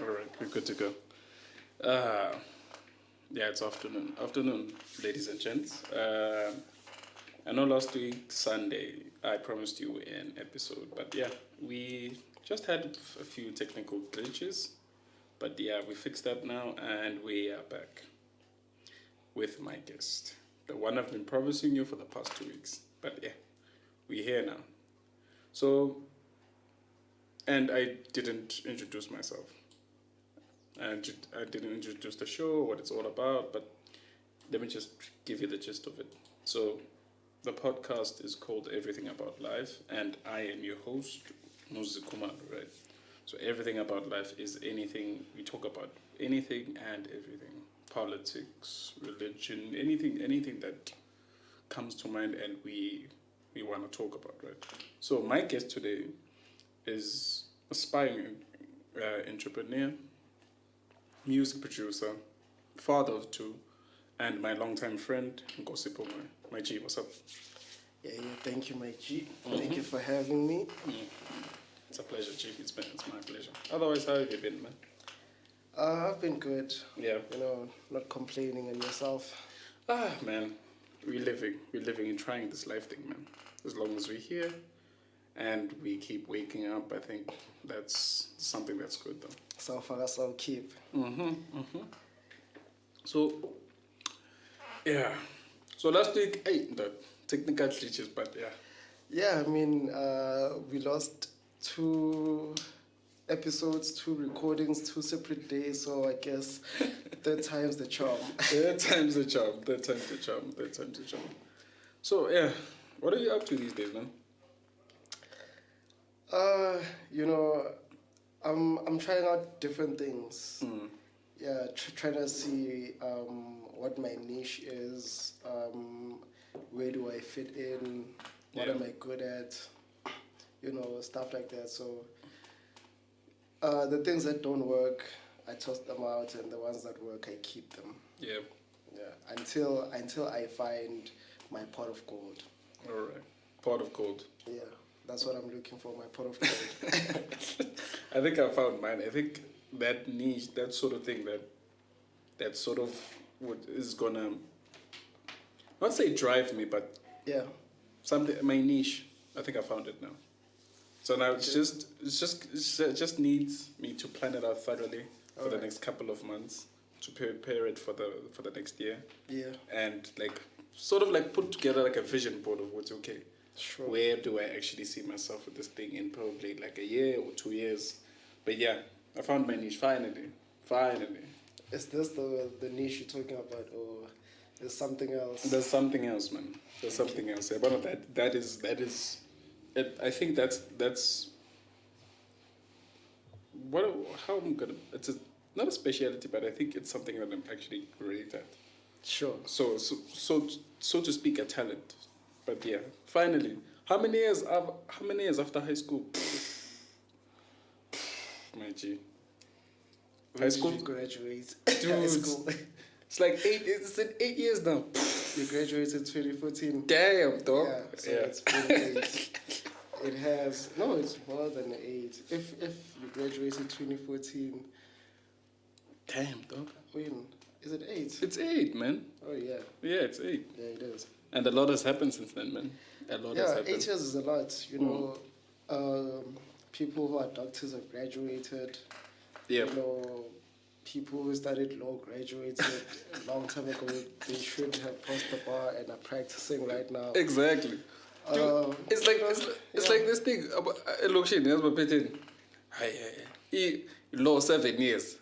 All right, we're good to go. Uh, yeah, it's afternoon. Afternoon, ladies and gents. I know last week, Sunday, I promised you an episode, but yeah, we just had a few technical glitches. But yeah, we fixed that now, and we are back with my guest. The one I've been promising you for the past 2 weeks. But yeah, we're here now. So, and I didn't introduce myself. And I didn't introduce the show, what it's all about, but let me just give you the gist of it. So, the podcast is called Everything About Life, and I am your host, Moses Kumar, right? So, everything about life is anything, we talk about anything and everything politics, religion, anything that comes to mind and we want to talk about, right? So, my guest today is aspiring entrepreneur, music producer, father of two, and my longtime friend, Nathi Phungwayo. My G, what's up? Yeah, thank you, my G. Thank you for having me. It's a pleasure, G. It's my pleasure. Otherwise, how have you been, man? I've been good. Yeah. Not complaining, and yourself? Man, we're living and trying this life thing, man. As long as we're here and we keep waking up, I think that's something that's good, though. So far, so keep. So, yeah. So last week, the technical glitches, but yeah. Yeah, we lost 2 episodes, 2 recordings, 2 separate days. So I guess third time's the charm. Third time's the charm. So yeah, what are you up to these days, man? I'm trying out different things. Yeah, trying to see what my niche is. Where do I fit in? What am I good at? Stuff like that. So the things that don't work, I toss them out, and the ones that work, I keep them. Yeah. Yeah. Until I find my pot of gold. All right. Pot of gold. Yeah. That's what I'm looking for, my pot of gold. I think I found mine. I think that niche, that sort of thing, that sort of what is gonna not say drive me, but yeah, something. My niche. I think I found it now. So now it just needs me to plan it out thoroughly for the next couple of months to prepare it for the next year. Yeah. And sort of put together a vision board of what's okay. Sure. Where do I actually see myself with this thing in probably a year or 2 years? But yeah, I found my niche finally. Is this the niche you're talking about, or is something else? There's something else, man. There's something else. Yeah, but that is it. I think that's how I'm gonna. It's not a specialty, but I think it's something that I'm actually great at. Sure. So to speak, a talent. But yeah, finally, how many years after high school? My G. High school? Graduate. Dude, High school. it's 8. It's in 8 years now. You graduated 2014. Damn, dog. Yeah, so it's been 8. It has it's more than 8. If you graduated 2014. Damn, dog. When is it 8? It's 8, man. Oh yeah. Yeah, it's 8. Yeah, it is. And a lot has happened since then, man. A lot has happened. 8 years is a lot. People who are doctors have graduated. Yeah. People who studied law graduated a long time ago. They should have passed the bar and are practicing right now. Exactly. Dude, it's like this thing. Look, she knows my pattern. Law 7 years.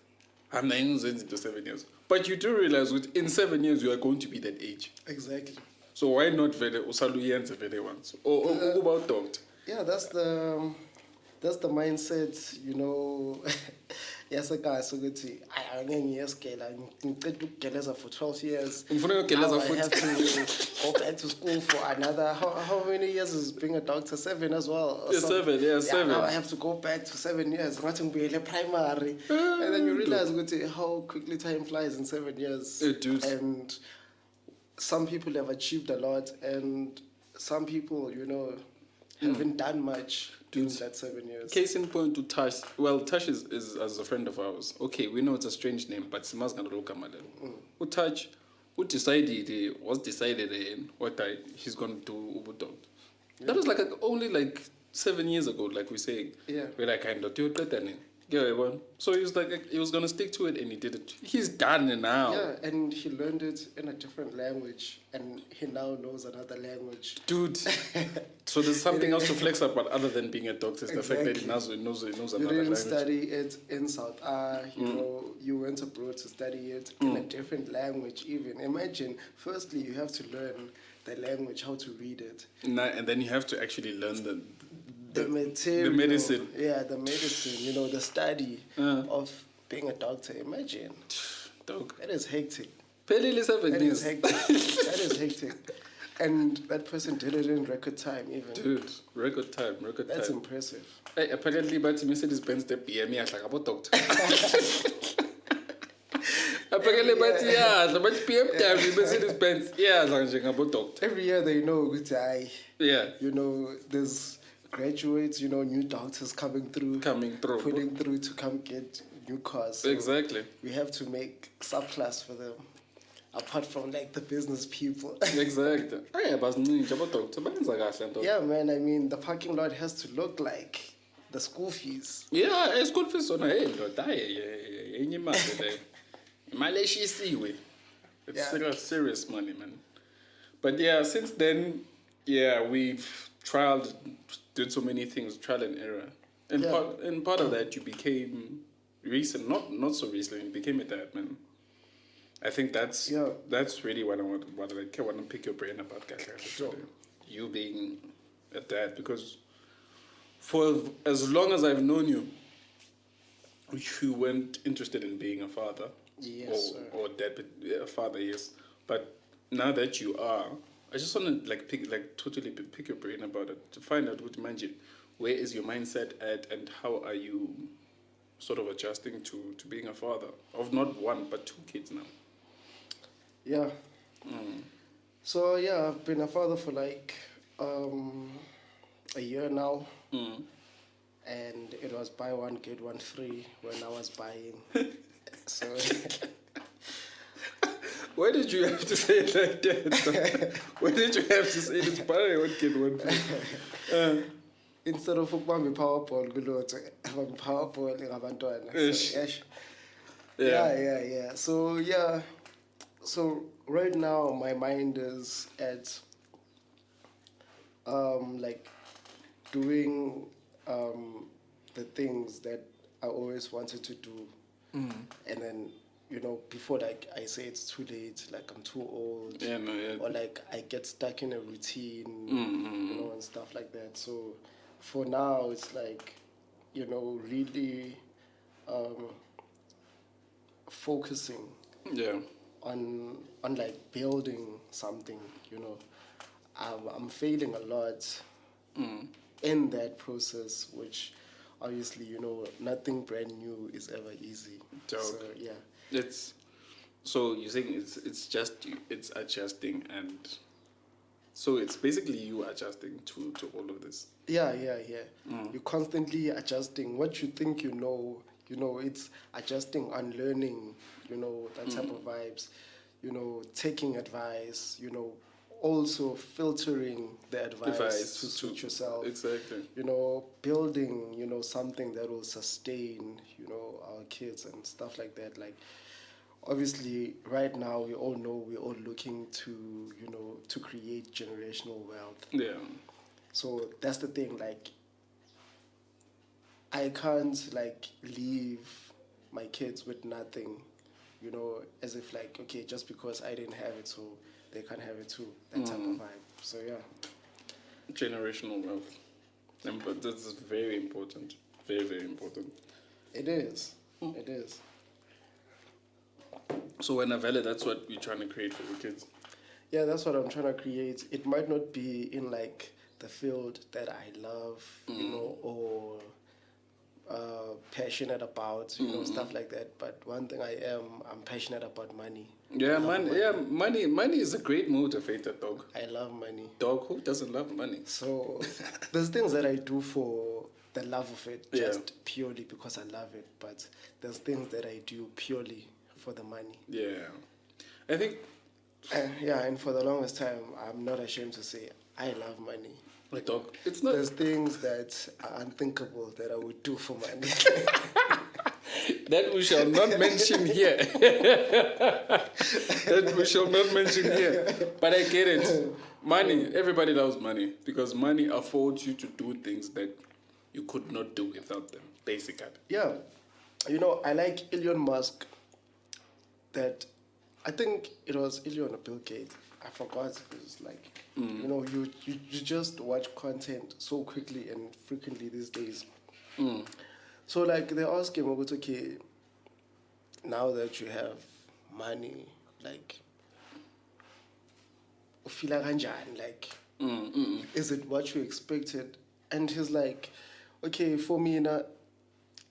I'm not into 7 years. But you do realize in 7 years you are going to be that age. Exactly. So why not vele usaluyenze vele once? Or about doctor? Yeah, that's the mindset, Yes, a guy so good to I for 12 years. Now I have to go back to school for another how many years is being a doctor? 7 as well. Yeah, 7, 7. Now I have to go back to 7 years. Primary. And then you realize how quickly time flies in 7 years. And some people have achieved a lot, and some people, haven't done much. in that 7 years. Case in point to Tash. Well, Tash is as a friend of ours. Okay, we know it's a strange name, but Simas gonna look at Who Tash? Who decided? Was decided what he's gonna do Ubu dog. That was like only like 7 years ago. Like we say, we're like kind of do it. Yeah, so he was like he was gonna stick to it, and he did it. He's done now. Yeah, and he learned it in a different language, and he now knows another language. Dude, so there's something else to flex about other than being a doctor. Is the fact that he knows another language. You didn't study it in South you know, you went abroad to study it in a different language. Even imagine, firstly, you have to learn the language, how to read it, and then you have to actually learn the material, the medicine. Yeah, the medicine. You know, the study of being a doctor. Imagine, dog. That is hectic. That is hectic. That is hectic. And that person did it in record time, even. Dude, record time. That's impressive. Hey, apparently, but Mercedes-Benz the BME is like about doctor. Apparently, but but BMW Mercedes-Benz, like about doctor. Every year they know which you know, there's graduates, you know, new doctors coming through, pulling through to come get new cars. So exactly. We have to make subclass for them, apart from like the business people. Exactly. Yeah, man. I mean, the parking lot has to look like the school fees. Yeah, school fees on it's serious money, man. But yeah, since then, we've did so many things, trial and error. And part of that, you became not so recently, you became a dad, man. I think that's really what I want to pick your brain about, Sure. You being a dad, because for as long as I've known you, you weren't interested in being a father. Yes, or dad, but father, yes. But now that you are, I just want to totally pick your brain about it to find out, where is your mindset at, and how are you sort of adjusting to being a father of not one but two kids now? Yeah. So I've been a father for like a year now. And it was buy one get one free when I was buying. So why did you have to say it like that? Why did you have to say it's buy one get one free? Instead of ukubamba Powerball kulotho, abamba Powerball ngabantwana. So yeah. So right now my mind is at like doing the things that I always wanted to do. And then, you know, before like I say it's too late, like I'm too old, or like I get stuck in a routine, you know, and stuff like that. So for now, it's like, you know, really focusing on like building something, you know. I'm failing a lot in that process, which obviously, you know, nothing brand new is ever easy. Dope. So yeah, so you're saying it's adjusting, and so it's basically you adjusting to all of this. Yeah. You're constantly adjusting. What you think you know, it's adjusting, unlearning, you know, that type of vibes, you know, taking advice, you know, also filtering the advice to suit yourself. Exactly. You know, building, you know, something that will sustain, you know, our kids and stuff like that. Like, obviously, right now, we all know we're all looking to, you know, to create generational wealth. Yeah. So that's the thing. Like, I can't, like, leave my kids with nothing, you know, as if, like, okay, just because I didn't have it, so they can have it too. That type of vibe. So yeah. Generational wealth. But this is very important. Very, very important. It is. It is. So when valid, that's what you're trying to create for your kids. Yeah, that's what I'm trying to create. It might not be in like the field that I love, you know, or passionate about, you know, stuff like that. But one thing I'm passionate about money. Yeah, money is a great motivator, dog. I love money. Dog, who doesn't love money? So there's things that I do for the love of it just purely because I love it. But there's things that I do purely for the money. Yeah. I think... And for the longest time, I'm not ashamed to say I love money. Like, dog, it's not... There's things that are unthinkable that I would do for money. That we shall not mention here. That we shall not mention here. But I get it. Money, everybody loves money because money affords you to do things that you could not do without them, basically. Yeah. I like Elon Musk. That I think it was Elon or Bill Gates. I forgot. It was like, you just watch content so quickly and frequently these days. So like they ask him, okay, now that you have money, like, ufila kanjani? Like, is it what you expected? And he's like, okay, for me,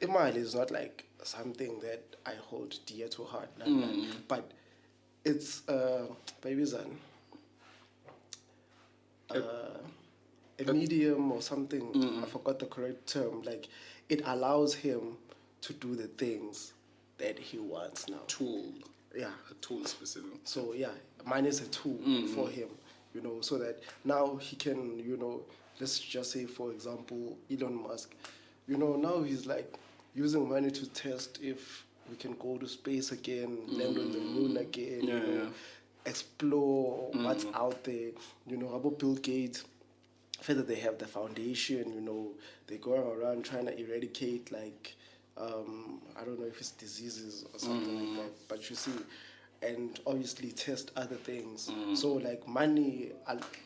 imali is not like something that I hold dear to heart, but it's babyzan, a medium or something. I forgot the correct term. Like, it allows him to do the things that he wants now. Tool. Yeah. A tool specific. So yeah, mine is a tool for him, so that now he can, let's just say, for example, Elon Musk, now he's like using money to test if we can go to space again, land on the moon again, explore what's out there. About Bill Gates, further they have the foundation, they're going around trying to eradicate, like, I don't know if it's diseases or something like that, but you see, and obviously test other things. So like money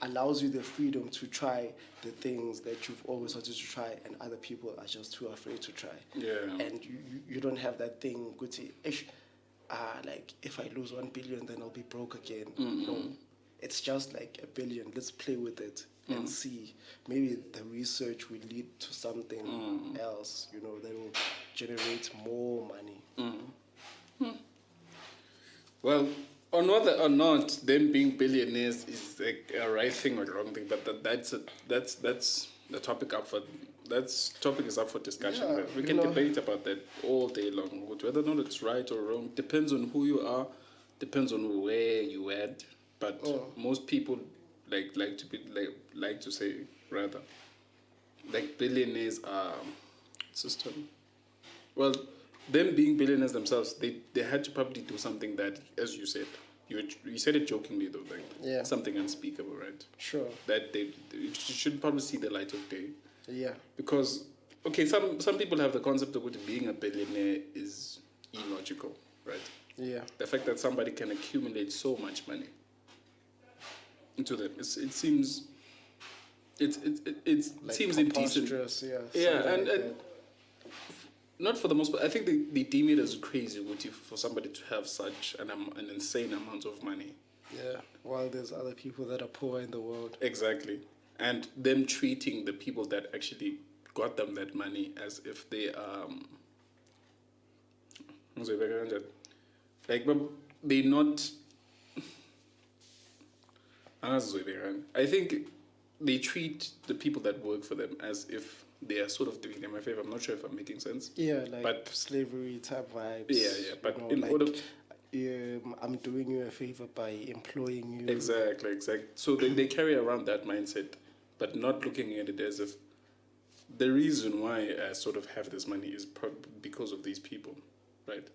allows you the freedom to try the things that you've always wanted to try, and other people are just too afraid to try. Yeah. And you don't have that thing, Guti, like if I lose 1 billion, then I'll be broke again. No, it's just like 1 billion. Let's play with it and see. Maybe the research will lead to something else, that will generate more money. Well, on whether or not them being billionaires is like a right thing or a wrong thing, but that's the topic up for topic is up for discussion. Yeah, we can debate about that all day long. But whether or not it's right or wrong depends on who you are, depends on where you at. But most people like to say rather, like billionaires are system. Well, them being billionaires themselves, they had to probably do something that, as you said, you said it jokingly though, like something unspeakable, right? Sure. That they should probably see the light of day. Yeah. Because some people have the concept of being a billionaire is illogical, right? Yeah. The fact that somebody can accumulate so much money into them, it seems Like seems indecent. And not for the most part. I think they deem it as crazy for somebody to have such an insane amount of money. Yeah, while there's other people that are poor in the world. Exactly. And them treating the people that actually got them that money as if they like, but they're not. I think they treat the people that work for them as if they are sort of doing them a favor. I'm not sure if I'm making sense. Yeah, like slavery type vibes. Yeah. But I'm doing you a favor by employing you. Exactly. So they carry around that mindset, but not looking at it as if the reason why I sort of have this money is because of these people, right?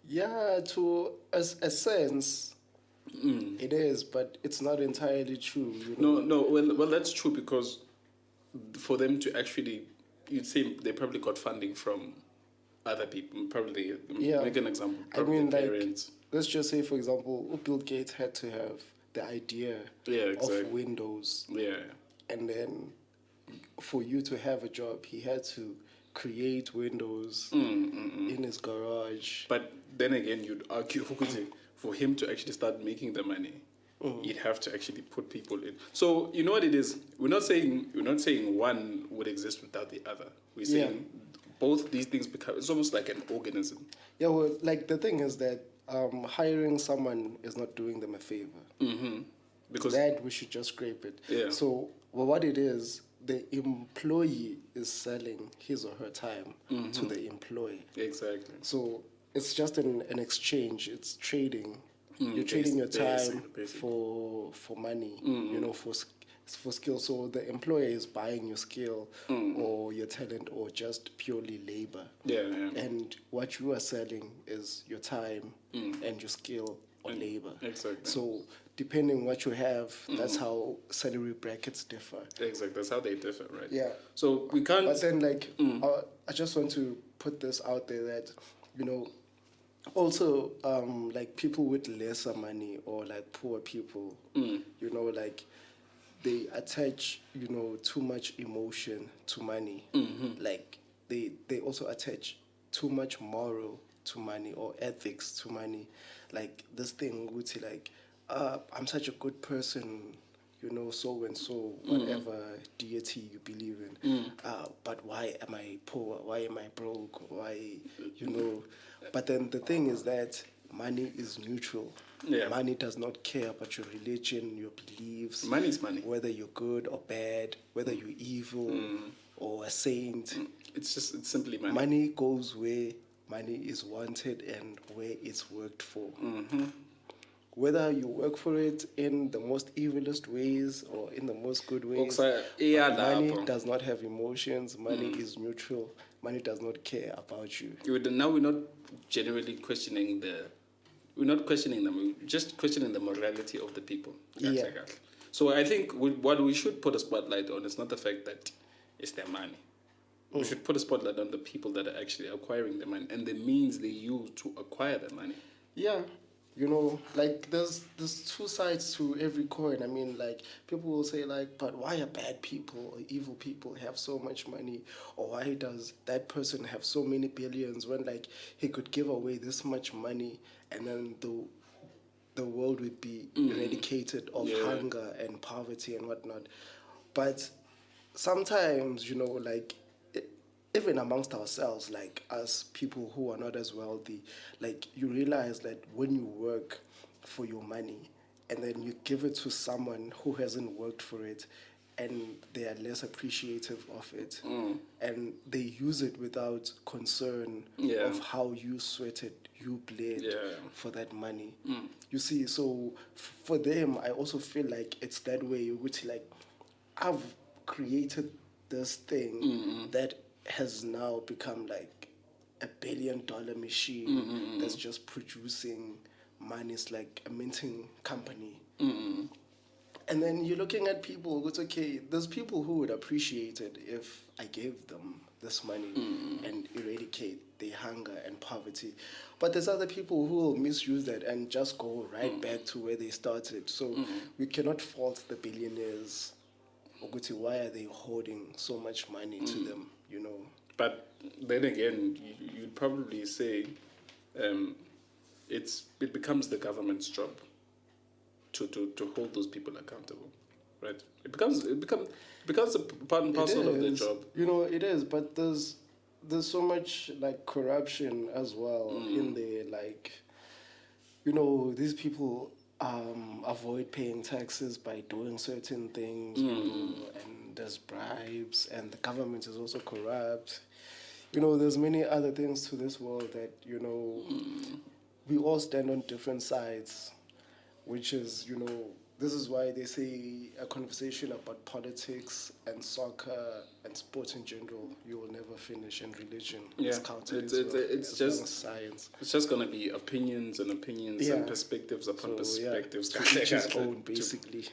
Yeah, to a sense, it is, but it's not entirely true. No. Well, that's true because for them to actually, you'd say they probably got funding from other people. Probably, make an example. Probably parents. Let's just say, for example, Bill Gates had to have the idea of Windows. Yeah. And then for you to have a job, he had to create Windows in his garage. But then again, you'd argue for him to actually start making the money, you'd have to actually put people in. So you know what it is? We're not saying one would exist without the other. We're saying both these things become. It's almost like an organism. Yeah. Well, like the thing is that hiring someone is not doing them a favor. Because that we should just scrape it. Yeah. So what it is, the employee is selling his or her time to the employee. Exactly. So it's just an exchange. It's trading. You're trading your time for money. You know, for skill. So the employer is buying your skill or your talent or just purely labor. Yeah, yeah. And what you are selling is your time and your skill or labor. Exactly. So depending what you have, that's how salary brackets differ. Exactly. That's how they differ, right? Yeah. So we can't. But then, like, I just want to put this out there that, you know, also, like people with lesser money or like poor people, you know, like they attach, you know, too much emotion to money. Like they also attach too much moral to money or ethics to money. Like this thing would say like, I'm such a good person, you know, so and so, whatever deity you believe in. But why am I poor? Why am I broke? Why, you know? But then the thing is that money is neutral. Yeah. Money does not care about your religion, your beliefs. Money is money. Whether you're good or bad, whether you're evil or a saint. It's simply money. Money goes where money is wanted and where it's worked for. Whether you work for it in the most evilest ways or in the most good ways, money does not have emotions. Money is neutral. Money does not care about you. Now we're not generally questioning we're not questioning them. We're just questioning the morality of the people. Yeah. So I think what we should put a spotlight on is not the fact that it's their money. We should put a spotlight on the people that are actually acquiring the money and the means they use to acquire the money. Yeah. You know, like there's two sides to every coin. I mean, like people will say like, but why are bad people or evil people have so much money, or why does that person have so many billions when like he could give away this much money and then the world would be eradicated of hunger and poverty and whatnot. But sometimes, you know, like even amongst ourselves, like us people who are not as wealthy, like you realize that when you work for your money and then you give it to someone who hasn't worked for it and they are less appreciative of it and they use it without concern of how you sweated, you bled for that money. You see, so for them, I also feel like it's that way, which like I've created this thing that has now become like $1 billion machine that's just producing money. It's like a minting company. And then you're looking at people, it's okay, there's people who would appreciate it if I gave them this money and eradicate their hunger and poverty. But there's other people who will misuse that and just go right back to where they started. So we cannot fault the billionaires. Why are they hoarding so much money to them, you know? But then again, you'd probably say it becomes the government's job to hold those people accountable, right? It becomes a part and parcel of their job. You know, it is, but there's so much like corruption as well in there. Like, you know, these people avoid paying taxes by doing certain things, you know, and there's bribes, and the government is also corrupt. You know, there's many other things to this world that, you know, we all stand on different sides, which is, you know, this is why they say a conversation about politics and soccer and sports in general, you will never finish, and religion is counted it's just science. It's just gonna be opinions and perspectives upon perspectives. To each his own, basically.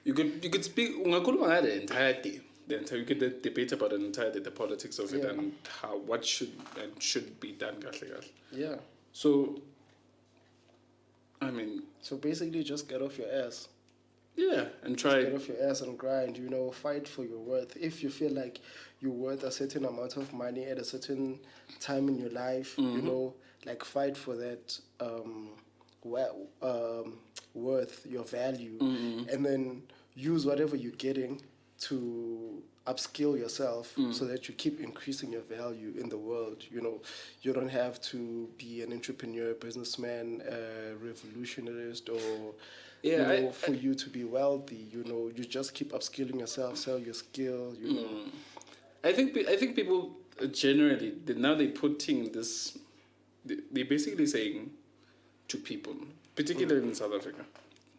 You could speak the entire day. You could debate about an entire day, the politics of it and what should be done. Yeah. So I mean, so basically just get off your ass. Yeah, and try. Get off your ass and grind, you know, fight for your worth. If you feel like you're worth a certain amount of money at a certain time in your life, you know, like fight for that worth, your value, and then use whatever you're getting to upskill yourself so that you keep increasing your value in the world. You know, you don't have to be an entrepreneur, businessman, revolutionist, or Yeah, for you to be wealthy. You just keep upskilling yourself, sell your skill. I think people generally now they're putting this. They're basically saying to people, particularly in South Africa,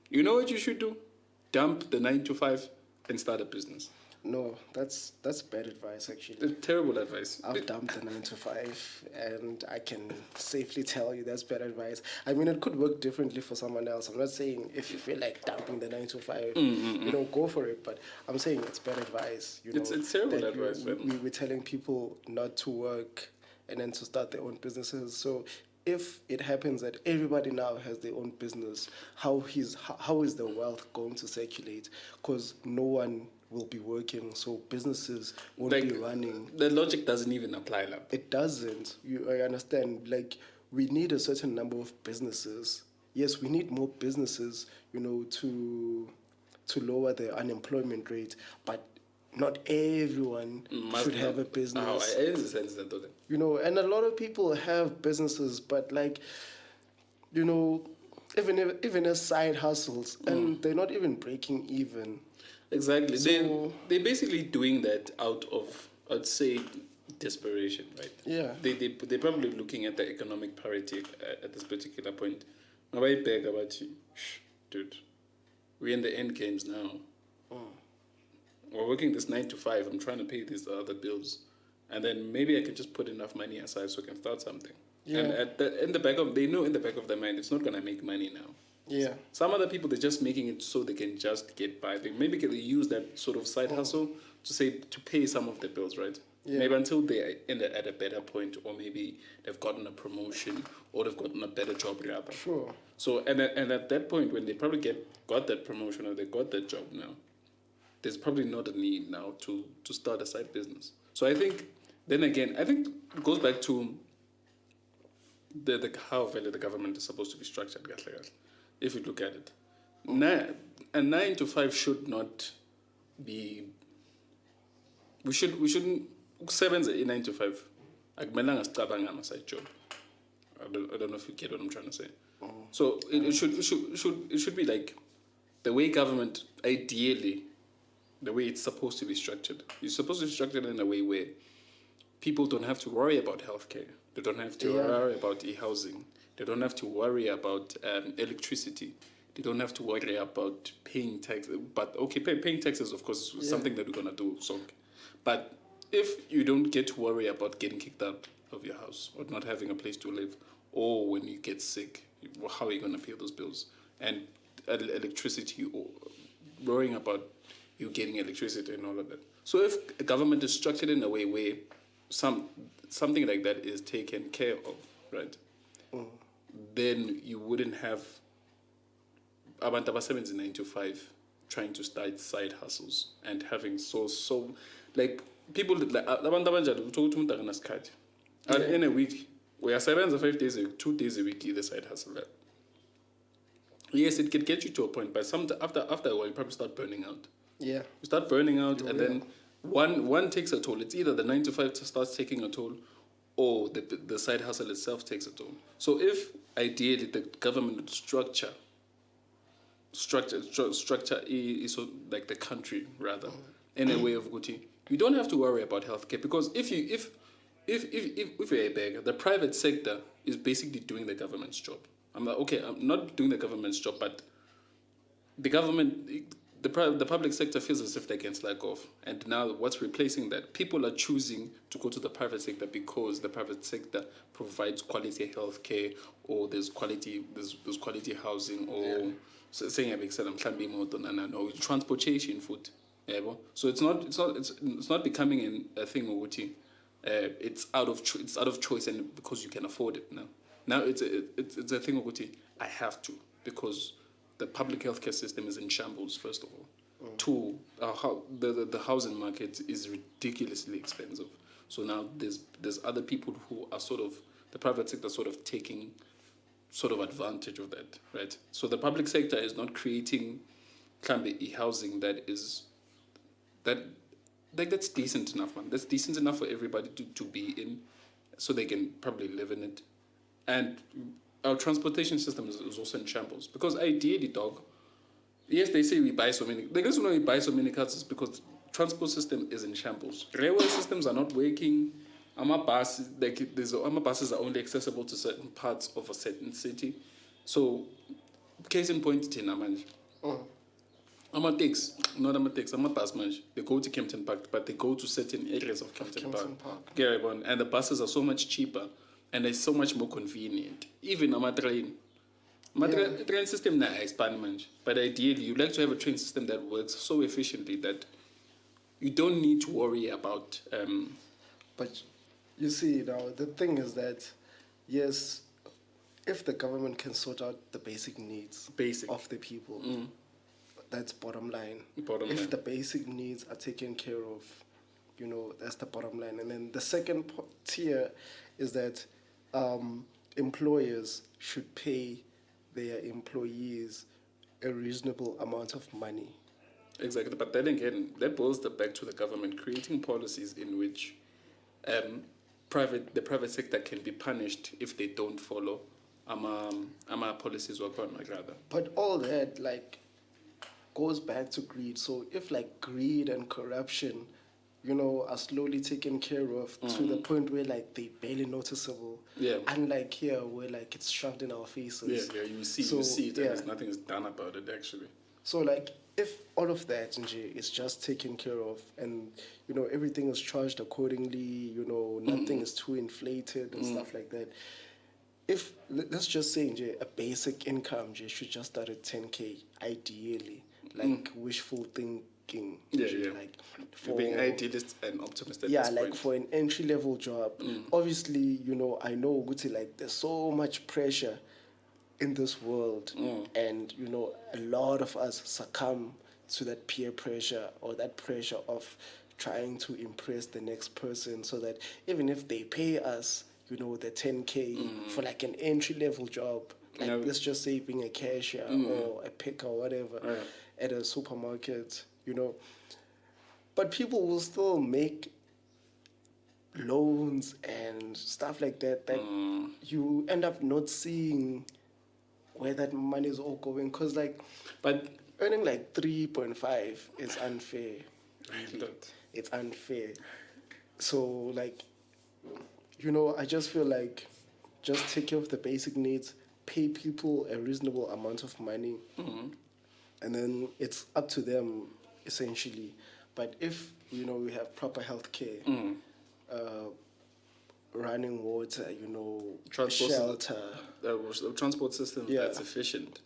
you know what you should do? Dump the 9 to 5 and start a business. No, that's bad advice actually. Terrible advice. I've dumped the 9 to 5, and I can safely tell you that's bad advice. I mean, it could work differently for someone else. I'm not saying if you feel like dumping the 9 to 5, go for it. But I'm saying it's bad advice. It's terrible advice. We're telling people not to work and then to start their own businesses. So if it happens that everybody now has their own business, how is the wealth going to circulate? Because no one will be working, so businesses won't be running. The logic doesn't even apply, lab. It doesn't. I understand. Like, we need a certain number of businesses. Yes, we need more businesses, to lower the unemployment rate, but not everyone should have a business. I understand that, though. And a lot of people have businesses, but even as side hustles, and they're not even breaking even. Exactly. So, they're basically doing that out of, I'd say, desperation, right? Yeah. They're probably looking at the economic parity at this particular point. Now I beg about you, dude, we're in the end games now. We're working this 9 to 5. I'm trying to pay these other bills, and then maybe I can just put enough money aside so I can start something. Yeah. And they know in the back of their mind it's not gonna make money now. Yeah. Some other people, they're just making it so they can just get by. They use that sort of side hustle to pay some of their bills, right? Yeah. Maybe until they're at a better point, or maybe they've gotten a promotion, or they've gotten a better job rather. Sure. So and at that point, when they probably got that promotion or they got that job now, there's probably not a need now to start a side business. So I think it goes back to the how value the government is supposed to be structured. If you look at it, a 9 to 5 should not be. We shouldn't seven a 9 to 5. Akumelanga sicabanga ama-side job. I don't know if you get what I'm trying to say. So it should be like the way government ideally, the way it's supposed to be structured. It's supposed to be structured in a way where people don't have to worry about healthcare. They don't have to worry about e-housing. They don't have to worry about electricity. They don't have to worry about paying taxes. But paying taxes, of course, is something that we're gonna do. So, but if you don't get to worry about getting kicked out of your house or not having a place to live, or when you get sick, how are you gonna pay those bills? And electricity, or worrying about you getting electricity and all of that. So if a government is structured in a way where something like that is taken care of, right? Then you wouldn't have abantu abasebenza 9 to 5 trying to start side hustles and having so like people like abantu abanjalo uthola ukuthi umuntu akanasikhathi. In a week uyasebenza 5 days 2 days a week the side hustle. Yes, it could get you to a point, but after a while you probably start burning out. Yeah. You start burning out, and then one takes a toll. It's either the 9 to 5 starts taking a toll, or the side hustle itself takes a toll. So if ideally the government structure is like the country rather, in a way of Guti, you don't have to worry about healthcare, because if you're a beggar, the private sector is basically doing the government's job. I'm not doing the government's job, but the government, the public sector feels as if they can slack off. And now what's replacing that? People are choosing to go to the private sector because the private sector provides quality healthcare, or there's quality housing, or saying or transportation food. So it's not becoming a thing of it's out of choice, and because you can afford it now. Now it's a thing of I have to, because the public healthcare system is in shambles, first of all. Two, how the housing market is ridiculously expensive. So now there's other people who are the private sector taking advantage of that, right? So the public sector is not creating housing that's decent enough, man. That's decent enough for everybody to be in, so they can probably live in it. And our transportation system is also in shambles, because ideally, Yes, they say we buy so many. The reason why we buy so many cars is because transport system is in shambles. Railway systems are not working. Buses are only accessible to certain parts of a certain city. So, case in point, Tina manje. Not bus manje. They go to Kempton Park, but they go to certain areas of Kempton Park. Yeah, and the buses are so much cheaper and they're so much more convenient. Even train. Train system na expand manje. But ideally, you'd like to have a train system that works so efficiently that you don't need to worry about. But you see, now the thing is that, yes, if the government can sort out the basic needs of the people, that's bottom line. If the basic needs are taken care of, that's the bottom line. And then the second tier is that employers should pay their employees a reasonable amount of money. Exactly, but then again, that boils back to the government creating policies in which the private sector can be punished if they don't follow policies work on rather. But all that goes back to greed. So if greed and corruption, are slowly taken care of to the point where they barely noticeable. Yeah. Unlike here where it's shoved in our faces. Yeah, you see it and nothing is done about it actually. So if all of that is just taken care of and everything is charged accordingly, nothing is too inflated and stuff like that. If let's just say a basic income should just start at 10K ideally, wishful thinking. For being idealist and optimistic. For an entry level job. Obviously, I know there's so much pressure in this world, and a lot of us succumb to that peer pressure or that pressure of trying to impress the next person, so that even if they pay us the 10K for an entry level job, let's just say being a cashier or a picker or whatever at a supermarket, but people will still make loans and stuff like that you end up not seeing where that money is all going, because but earning 3.5 is unfair. Really. It's unfair. So I just feel just take care of the basic needs, pay people a reasonable amount of money, and then it's up to them essentially. But if we have proper healthcare, running water, shelter, the transport system that's efficient.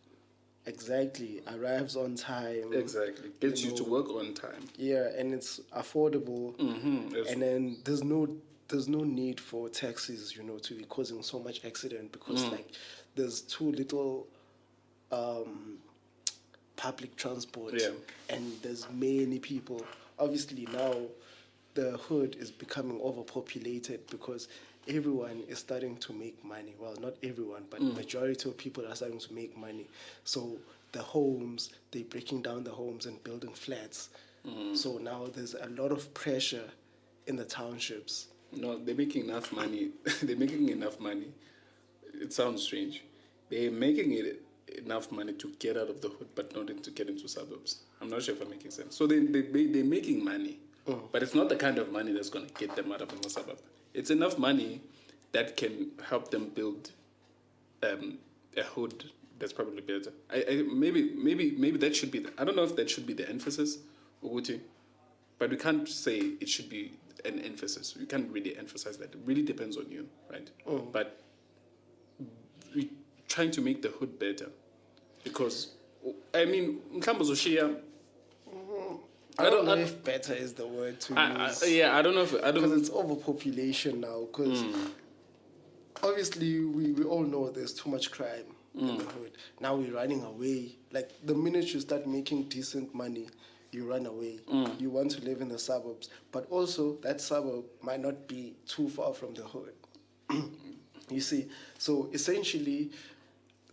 Exactly, arrives on time. Exactly, gets you to work on time. Yeah, and it's affordable. And then there's no need for taxis, to be causing so much accident, because there's too little public transport, and there's many people. Obviously now the hood is becoming overpopulated because everyone is starting to make money. Well, not everyone, but majority of people are starting to make money. So the homes, they're breaking down the homes and building flats. So now there's a lot of pressure in the townships. No, they're making enough money. They're making enough money. It sounds strange. They're making enough money to get out of the hood, but not to get into suburbs. I'm not sure if I'm making sense. So they're making money, but it's not the kind of money that's going to get them out of the suburb. It's enough money that can help them build a hood that's probably better. Maybe that should be. I don't know if that should be the emphasis, Uguti, but we can't say it should be an emphasis. We can't really emphasize that. It really depends on you, right? But we're trying to make the hood better, because Mkambo Zoshia. I don't know if better is the word to use. I don't know if because it's overpopulation now. Because obviously we all know there's too much crime in the hood. Now we're running away. The minute you start making decent money, you run away. You want to live in the suburbs, but also that suburb might not be too far from the hood. You see, so essentially,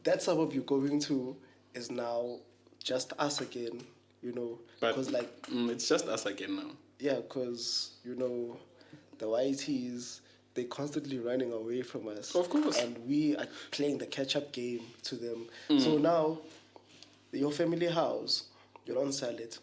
that suburb you're going to is now just us again. Because it's just us again now. Yeah, because the whiteys, they're constantly running away from us. Of course. And we are playing the catch-up game to them. So now, your family house, you don't sell it.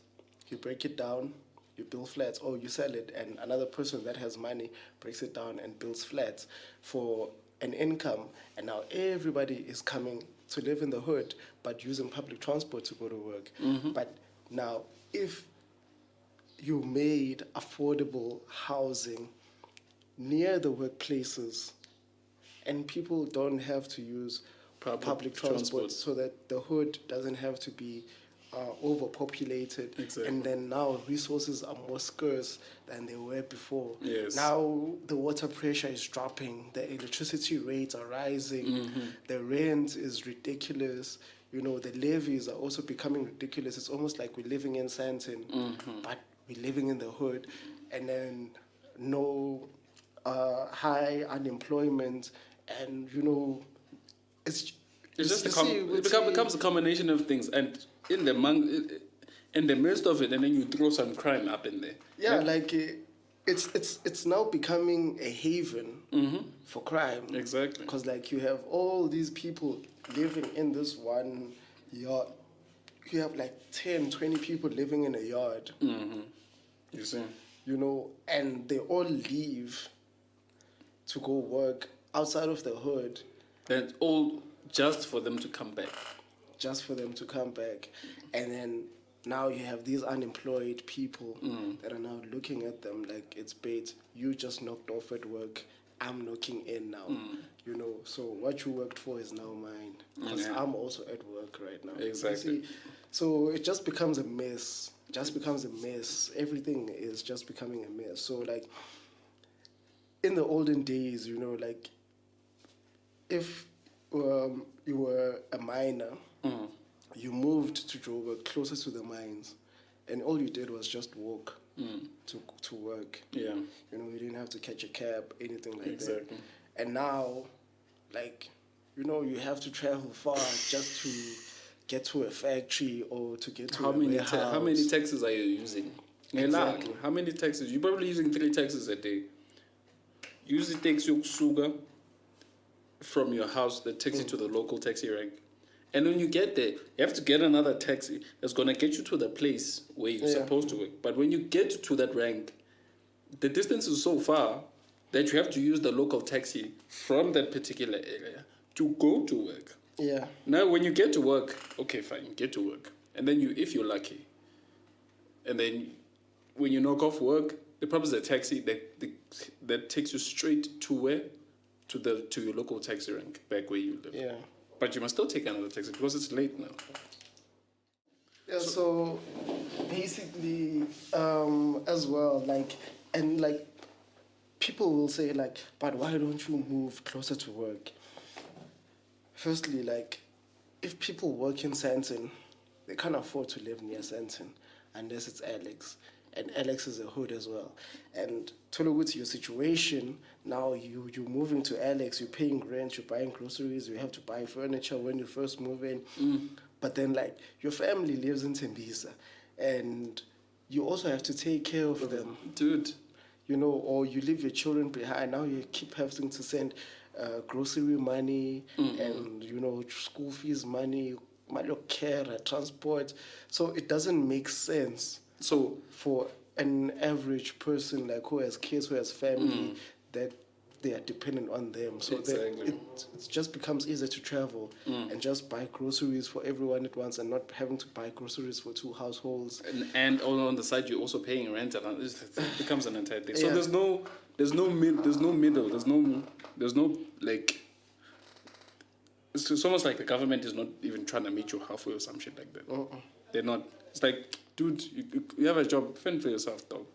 You break it down, you build flats, or you sell it, and another person that has money breaks it down and builds flats for an income. And now everybody is coming to live in the hood, but using public transport to go to work. But now, if you made affordable housing near the workplaces, and people don't have to use public transport, so that the hood doesn't have to be overpopulated. Exactly. And then now resources are more scarce than they were before. Yes. Now the water pressure is dropping, the electricity rates are rising, the rent is ridiculous. You know, the levies are also becoming ridiculous. It's almost like we're living in Santon, but we're living in the hood. And then no high unemployment, and you know, it's just it becomes a combination of things, and in the midst of it, and then you throw some crime up in there. Yeah, like it's now becoming a haven for crime. Exactly. Because like you have all these people living in this one yard. You have like 10, 20 people living in a yard. You see. You know, and they all leave to go work outside of the hood. And all just for them to come back. Just for them to come back. And then now you have these unemployed people that are now looking at them like it's bait. You just knocked off at work. I'm knocking in now. You know, so what you worked for is now mine. Because I'm also at work right now. Exactly. See, so it just becomes a mess. Everything is just becoming a mess. So like in the olden days, you know, like if you were a miner, you moved to Joburg, closer to the mines, and all you did was just walk to work. Yeah. You know, you didn't have to catch a cab, anything like Exactly. that. And now, like, you know, you have to travel far just to get to a factory or to get to how a many warehouse. how many taxis are you using? Exactly. How many taxis? You're probably using 3 taxis a day. Use the taxi yokusuka from your house, the taxi to the local taxi rank. And when you get there, you have to get another taxi that's going to get you to the place where you're supposed to work. But when you get to that rank, the distance is so far that you have to use the local taxi from that particular area to go to work. Yeah. Now, when you get to work, okay, fine, you get to work. And then if you're lucky, and then when you knock off work, the problem is a taxi that takes you straight to where? To your local taxi rank, back where you live. Yeah. But you must still take another taxi because it's late now. Yeah, so basically, as well, like, and like, people will say, like, but why don't you move closer to work? Firstly, like, if people work in Santon, they can't afford to live near Santon unless it's Alex. And Alex is a hood as well. And to look at your situation, now you're moving to Alex, you're paying rent, you're buying groceries, you have to buy furniture when you first move in. But then, like, your family lives in Tembisa, and you also have to take care of them. Dude. You know, or you leave your children behind. Now you keep having to send grocery money and, you know, school fees money, care, transport. So it doesn't make sense. So for an average person like who has kids, who has family, that they are dependent on them. So exactly. it just becomes easier to travel and just buy groceries for everyone at once and not having to buy groceries for 2 households. And on the side, you're also paying rent, and it becomes an entire thing. So there's no middle. There's no like. It's almost like the government is not even trying to meet you halfway or some shit like that. They're not. It's like, dude, you have a job, fend for yourself, dog.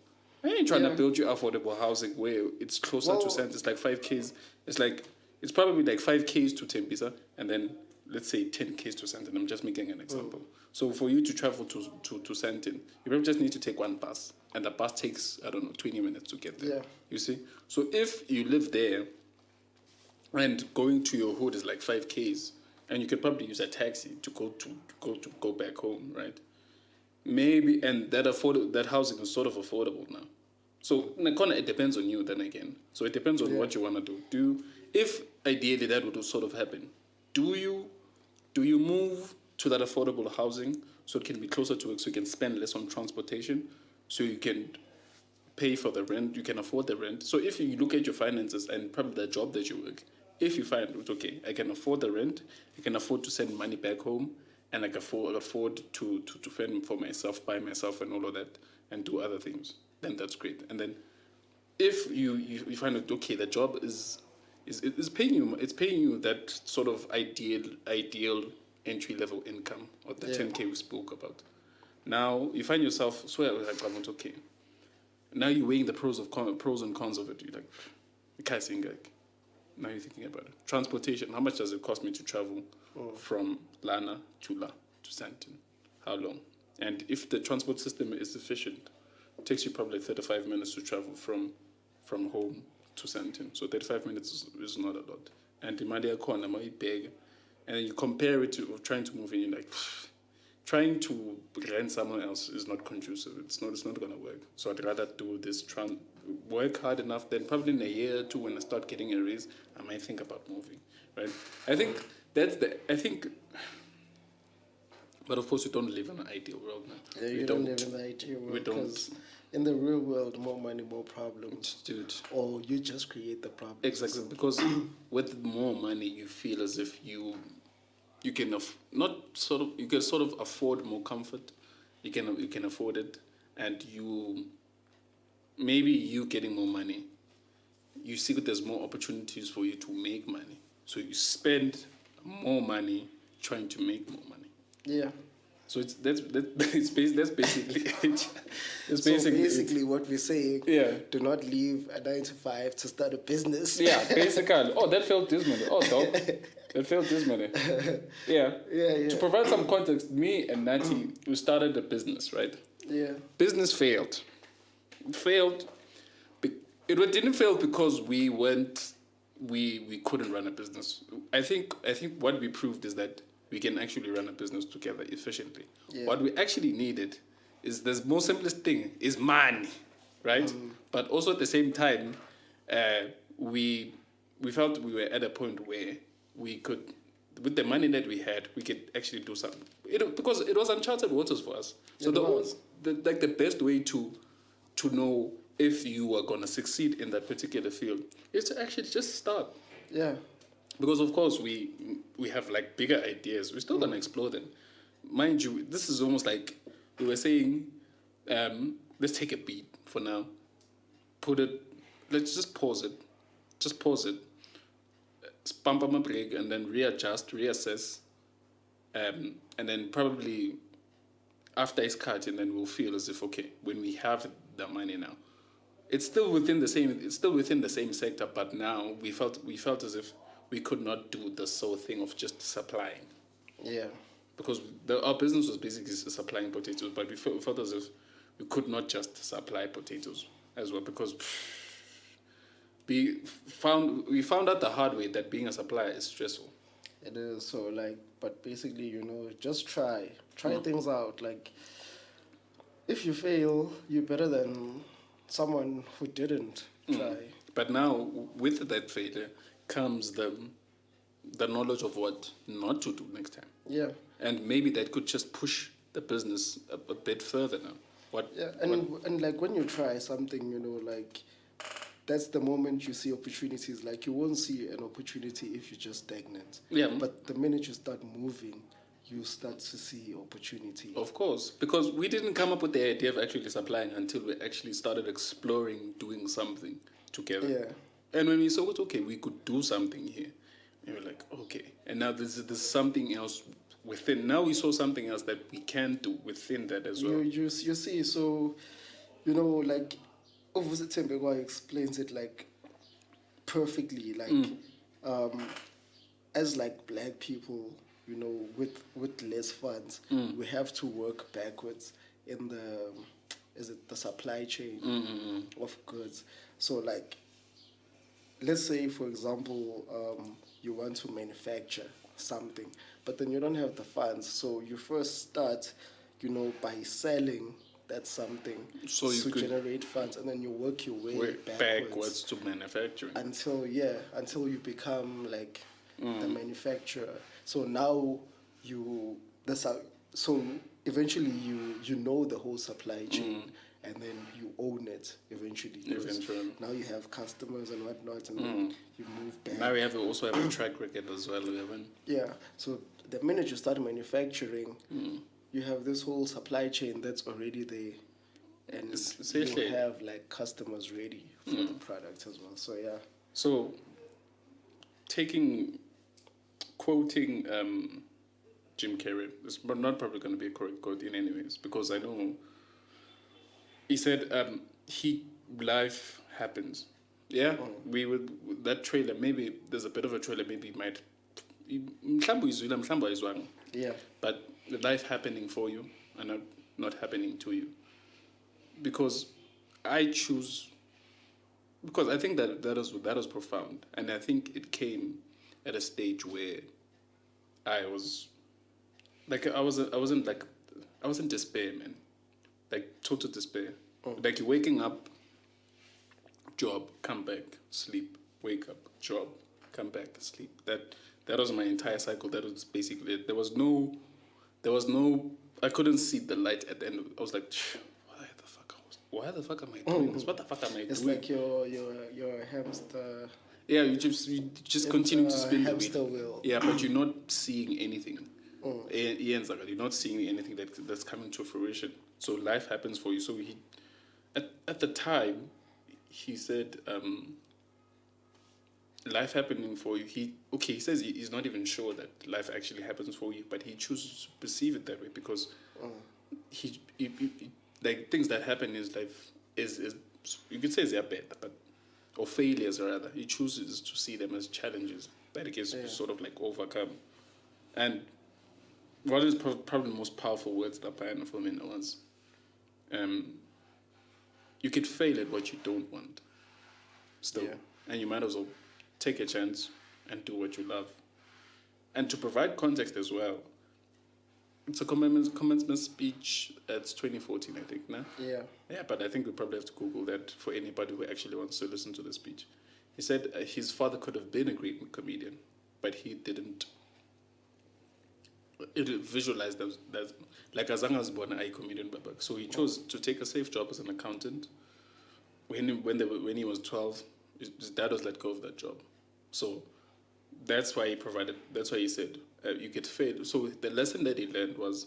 I ain't trying to build you affordable housing where it's closer to Santon. It's like 5Ks. It's probably like 5Ks to Tembisa, and then let's say 10Ks to Santon. I'm just making an example. So for you to travel to Santon, you probably just need to take one bus, and the bus takes, I don't know, 20 minutes to get there. Yeah. You see? So if you live there, and going to your hood is like 5Ks, and you could probably use a taxi to go back home, right? Maybe, and that housing is sort of affordable now. So it depends on you then again. So it depends on what you want to do. If ideally that would sort of happen, do you move to that affordable housing, so it can be closer to work, so you can spend less on transportation, so you can pay for the rent, you can afford the rent. So if you look at your finances and probably the job that you work, if you find it's okay, I can afford the rent, I can afford to send money back home, and I can afford to fend for myself, buy myself, and all of that, and do other things, then that's great. And then if you find out okay, the job is paying you, it's paying you that sort of ideal entry level income, or the 10K we spoke about. Now you find yourself like, okay. Now you're weighing the pros and cons of it. You're like, now you're thinking about it. Transportation, how much does it cost me to travel from Lana to Sandton? How long? And if the transport system is efficient, it takes you probably 35 minutes to travel from home to Sandton. So 35 minutes is not a lot. And the Madia corner might big. And then you compare it to trying to move in, you're like, trying to rent somewhere else is not conducive. It's not going to work. So I'd rather do this, work hard enough, then probably in a year or two when I start getting a raise, I might think about moving, right? I think but of course we don't live in an ideal world, man. Yeah, you don't live in the ideal world. We don't. In the real world, more money, more problems. Dude. Or you just create the problem. Exactly, because with more money, you feel as if you can sort of afford more comfort. You can afford it, and you getting more money. You see that there's more opportunities for you to make money, so you spend more money trying to make more money. Yeah. So that's basically it. Basically what we're saying. Yeah. Do not leave a 9 to 5 to start a business. Yeah, basically. Oh, that felt dismal. Oh, dog. That felt dismal. Yeah. Yeah. To provide some context, me and Nathi, we started a business, right? Yeah. Business failed. It failed. It didn't fail because we couldn't run a business. I think what we proved is that we can actually run a business together efficiently. Yeah. What we actually needed is the most simplest thing is money, right? But also at the same time, we felt we were at a point where we could, with the money that we had, we could actually do something. Because it was uncharted waters for us. So the best way to know if you are gonna succeed in that particular field is to actually just start. Yeah. Because of course we have like bigger ideas. We're still gonna explore them. Mind you, this is almost like we were saying, let's take a beat for now. Let's just pause it. Just pause it. Pump up a break and then readjust, reassess. And then probably after it's cut, and then we'll feel as if, okay, when we have the money now, it's still within the same sector, but now we felt as if we could not do the sole thing of just supplying. Yeah. Our business was basically supplying potatoes, but we felt as if we could not just supply potatoes as well, because we found out the hard way that being a supplier is stressful. It is. So but basically, just try things out. Like, if you fail, you're better than someone who didn't try. But now with that failure comes the knowledge of what not to do next time. Yeah. And maybe that could just push the business a bit further now. And when you try something, that's the moment you see opportunities. Like, you won't see an opportunity if you're just stagnant. Yeah. But the minute you start moving, you start to see opportunity. Of course, because we didn't come up with the idea of actually supplying until we actually started exploring doing something together. Yeah. And when we saw it, okay, we could do something here. And we're like, okay. And now there's something else within. Now we saw something else that we can do within that as well. You see, so, Ovusi Tembegwa explains it perfectly. As black people, with less funds, we have to work backwards in the supply chain of goods. So let's say, for example, you want to manufacture something, but then you don't have the funds. So you first start, by selling that something to generate funds, and then you work your way backwards to manufacturing until you become the manufacturer. So now you that's how. So eventually, you know the whole supply chain, and then you own it eventually. Eventually. Now you have customers and whatnot, and then you move back. Now we also have a track record as well. We haven't. Yeah. So the minute you start manufacturing, you have this whole supply chain that's already there, and you have like customers ready for the product as well. So yeah. So, quoting Jim Carrey, it's not probably going to be a correct quote in any ways, because I know he said life happens. Yeah, we would that trailer. Maybe there's a bit of a trailer. Maybe it might. Yeah. But the life happening for you and not happening to you, because I choose. Because I think that was profound, and I think it came at a stage where I was like I wasn't despair, man, like total despair. Like you're waking up, job, come back, sleep, wake up, job, come back, sleep. That was my entire cycle. That was basically it. There was no. I couldn't see the light at the end. I was like, why the fuck am I doing this? What the fuck am I doing? It's like your hamster. Yeah, you just continue to spin the hamster wheel. Yeah, but you're not seeing anything. You're not seeing anything that's coming to fruition. So life happens for you. So at the time, he said, life happening for you. He says he's not even sure that life actually happens for you, but he chooses to perceive it that way because he like things that happen in his life is you could say they're bad, or failures rather. He chooses to see them as challenges that he can sort of like overcome. And what is probably the most powerful words that I know from him was, you could fail at what you don't want, still, and you might as well take a chance and do what you love. And to provide context as well, it's a commencement speech. It's 2014, I think, no? Yeah. Yeah, but I think we probably have to Google that for anybody who actually wants to listen to the speech. He said his father could have been a great comedian, but he didn't visualize that like Azanga was born a comedian, so he chose to take a safe job as an accountant. When he was 12, his dad was let go of that job, so that's why he said you get failed. So the lesson that he learned was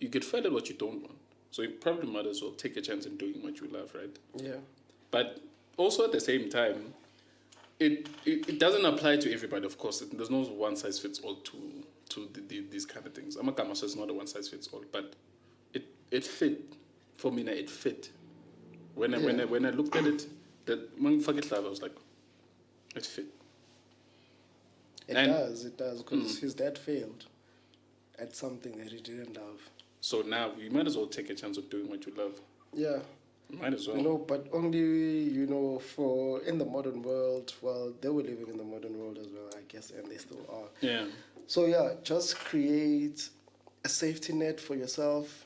you get failed at what you don't want. So you probably might as well take a chance in doing what you love, right? Yeah. But also at the same time, it doesn't apply to everybody, of course. There's no one size fits all to these kind of things. Amakama says not a one size fits all, but it fit for me. It fit when I looked at it. That I was like, it fit. It does, because his dad failed at something that he didn't love. So now you might as well take a chance of doing what you love. Yeah. Might as well. But only, for in the modern world, well, they were living in the modern world as well, I guess, and they still are. Yeah. So yeah, just create a safety net for yourself.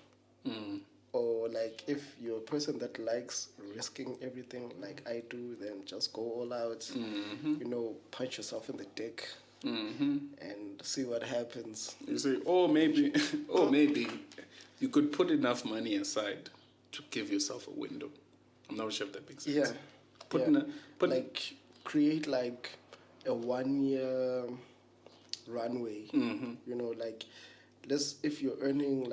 Or like if you're a person that likes risking everything like I do, then just go all out. Punch yourself in the dick. And see what happens. You say, maybe you could put enough money aside to give yourself a window. I'm not sure if that makes sense. Yeah. Create like a 1 year runway. If you're earning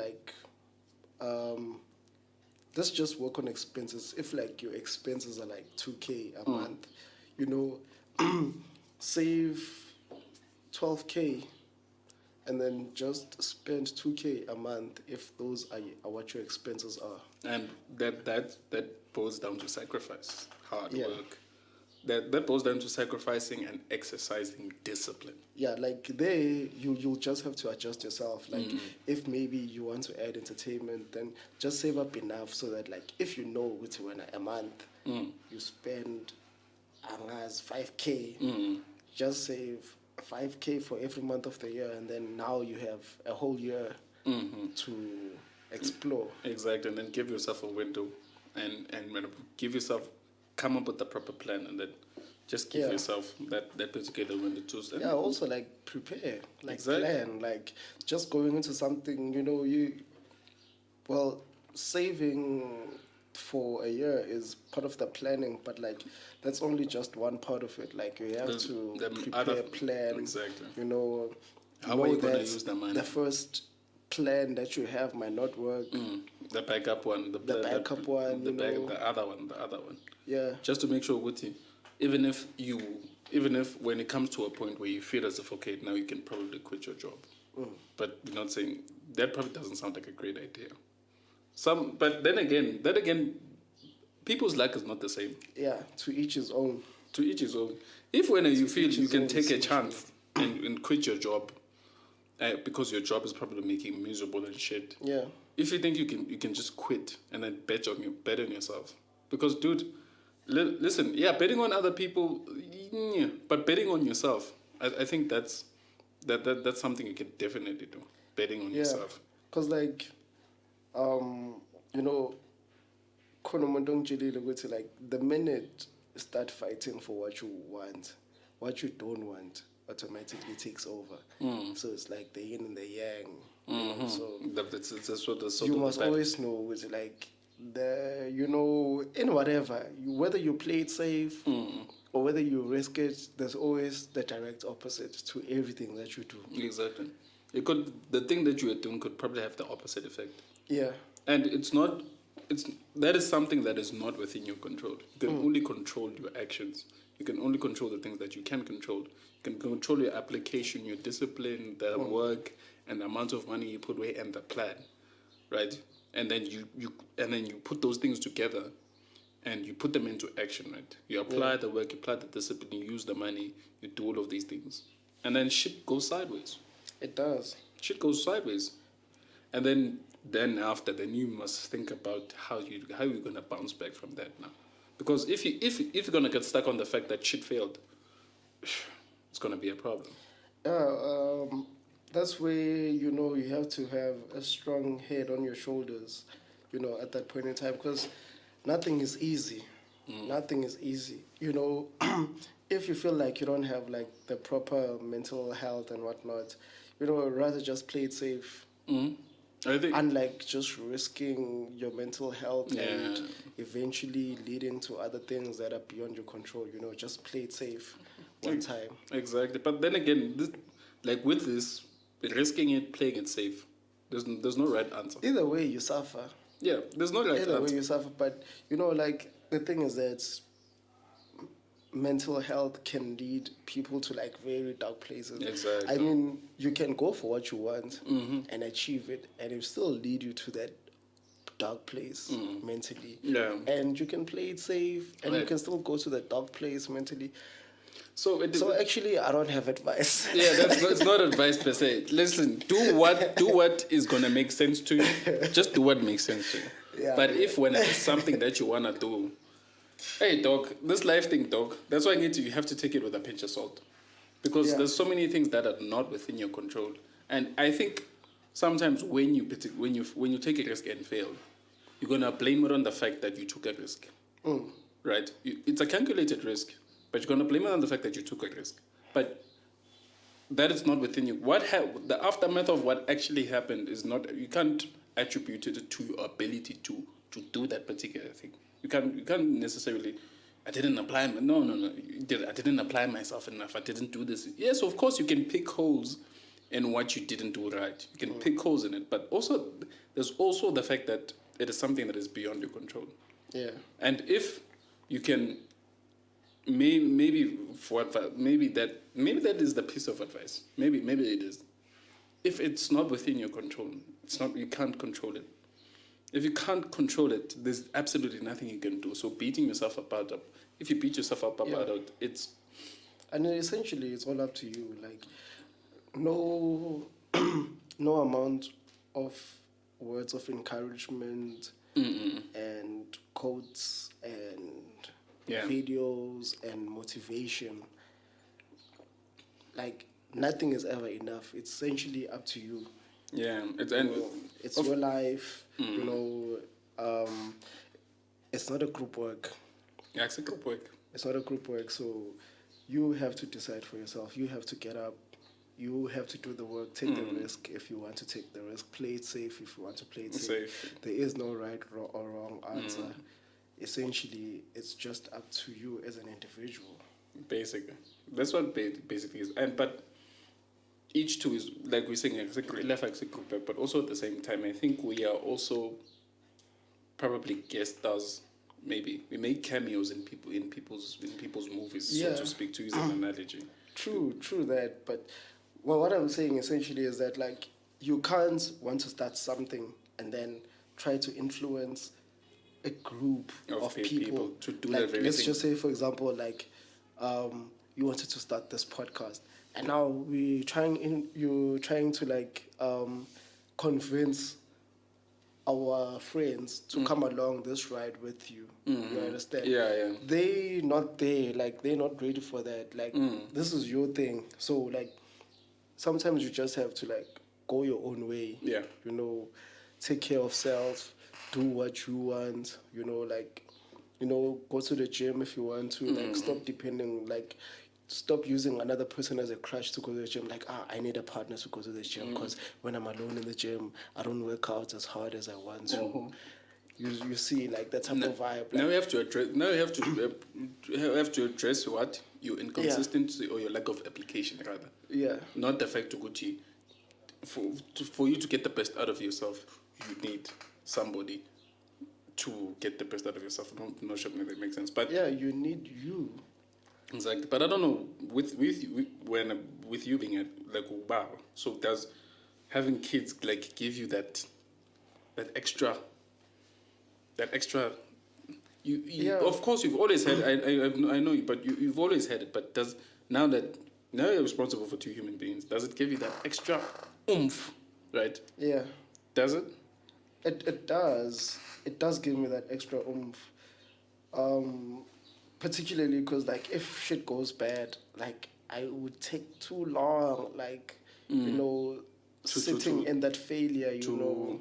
let's just work on expenses. If like your expenses are like 2K a month, save 12K and then just spend 2K a month if those are what your expenses are. And that boils down to sacrifice, hard work. That boils down to sacrificing and exercising discipline. Yeah, like there you'll just have to adjust yourself. Like if maybe you want to add entertainment, then just save up enough so that like if with when a month you spend 5K, just save 5K for every month of the year, and then now you have a whole year to explore. Exactly, and then give yourself a window and come up with the proper plan, and then Just give yourself that particular window to. Yeah, also like prepare, like Exactly. plan, like just going into something, saving for a year is part of the planning, but like that's only just one part of it. Like you have to prepare, plan, exactly. How are you going to use the money? The first plan that you have might not work. The backup one, the backup one, the other one. Yeah. Just to make sure with you, even if when it comes to a point where you feel as if okay, now you can probably quit your job, but you're not saying that probably doesn't sound like a great idea. But then again, people's luck is not the same. Yeah, to each his own. To each his own. If when you feel you can take a chance and quit your job, because your job is probably making you miserable and shit. Yeah. If you think you can just quit and then bet on yourself, because dude, listen, betting on other people, but betting on yourself, I think that's something you can definitely do. Betting on yourself. Because like, like the minute you start fighting for what you want, what you don't want automatically takes over. So it's like the yin and the yang. So you must always know with like in whatever, whether you play it safe or whether you risk it, there's always the direct opposite to everything that you do. Exactly. The thing that you are doing could probably have the opposite effect. Yeah. And that is something that is not within your control. You can only control your actions. You can only control the things that you can control. You can control your application, your discipline, the work, and the amount of money you put away, and the plan, right? And then you put those things together, and you put them into action, right? You apply the work, you apply the discipline, you use the money, you do all of these things, and then shit goes sideways. It does. Shit goes sideways, and then you must think about how you're gonna bounce back from that now, because if you're gonna get stuck on the fact that shit failed, it's gonna be a problem. That's where you have to have a strong head on your shoulders, at that point in time, because nothing is easy. Nothing is easy. If you feel like you don't have like the proper mental health and whatnot, rather just play it safe. I think, unlike just risking your mental health and eventually leading to other things that are beyond your control. Just play it safe one time. Exactly. But then again, with this, risking it, playing it safe, there's no right answer. Either way, you suffer. Yeah, there's no right answer. Either way, you suffer. But, the thing is that mental health can lead people to like very dark places. Exactly. I mean, you can go for what you want and achieve it, and it still lead you to that dark place mentally. Yeah. And you can play it safe, and you can still go to the dark place mentally. So actually, I don't have advice. Yeah, it's not advice per se. Listen, do what is gonna make sense to you. Just do what makes sense to you. Yeah, but if when it's something that you wanna do, hey dog, this life thing, dog. That's why you have to take it with a pinch of salt, because there's so many things that are not within your control. And I think sometimes when you take a risk and fail, you're gonna blame it on the fact that you took a risk, right? It's a calculated risk, but you're gonna blame it on the fact that you took a risk. But that is not within you. The aftermath of what actually happened is not. You can't attribute it to your ability to do that particular thing. You can't necessarily. I didn't apply. No. I didn't apply myself enough. I didn't do this. Yes, of course you can pick holes in what you didn't do right. You can pick holes in it, but also there's also the fact that it is something that is beyond your control. Yeah. And if you can, maybe that is the piece of advice. Maybe it is. If it's not within your control, you can't control it. If you can't control it, there's absolutely nothing you can do. So beating yourself up about it, if you beat yourself up about it, it's... And essentially, it's all up to you. Like, no amount of words of encouragement and quotes and videos and motivation. Like, nothing is ever enough. It's essentially up to you. Yeah, it's your life. It's not a group work. Yeah, it's a group work. It's not a group work. So you have to decide for yourself. You have to get up. You have to do the work. Take the risk if you want to take the risk. Play it safe if you want to play it safe. There is no right or wrong answer. Essentially, it's just up to you as an individual. Basically, that's what basically is. And but each two is like we're saying, left group, but also at the same time, I think we are also probably guest stars. Maybe we make cameos in people's movies, so to speak, to use an analogy. True that. But well, what I'm saying essentially is that like you can't want to start something and then try to influence a group of people to do like, that very let's thing. just say, for example, like you wanted to start this podcast, and now you're trying to like convince our friends to come along this ride with you. You understand? Yeah. They not there, like they're not ready for that. Like this is your thing. So like sometimes you just have to like go your own way. Yeah. You know, take care of self, do what you want, like go to the gym if you want to, like stop using another person as a crutch to go to the gym. Like, I need a partner to go to the gym because when I'm alone in the gym, I don't work out as hard as I want to. You see, like that type of vibe. Like, now you have to address. Now you have to address what your inconsistency or your lack of application, rather. Yeah. Not the fact to go to. For you to get the best out of yourself, you need somebody to get the best out of yourself. Not sure if that makes sense, but yeah, you need you. Exactly, but I don't know with you being like wow. So does having kids like give you that extra? You Yeah. Of course you've always had. I know you, but you've always had it. But does now you're responsible for two human beings? Does it give you that extra oomph? Right. Yeah. Does it? It does. It does give me that extra oomph. Particularly because like if shit goes bad, like I would take too long, like sitting in that failure, to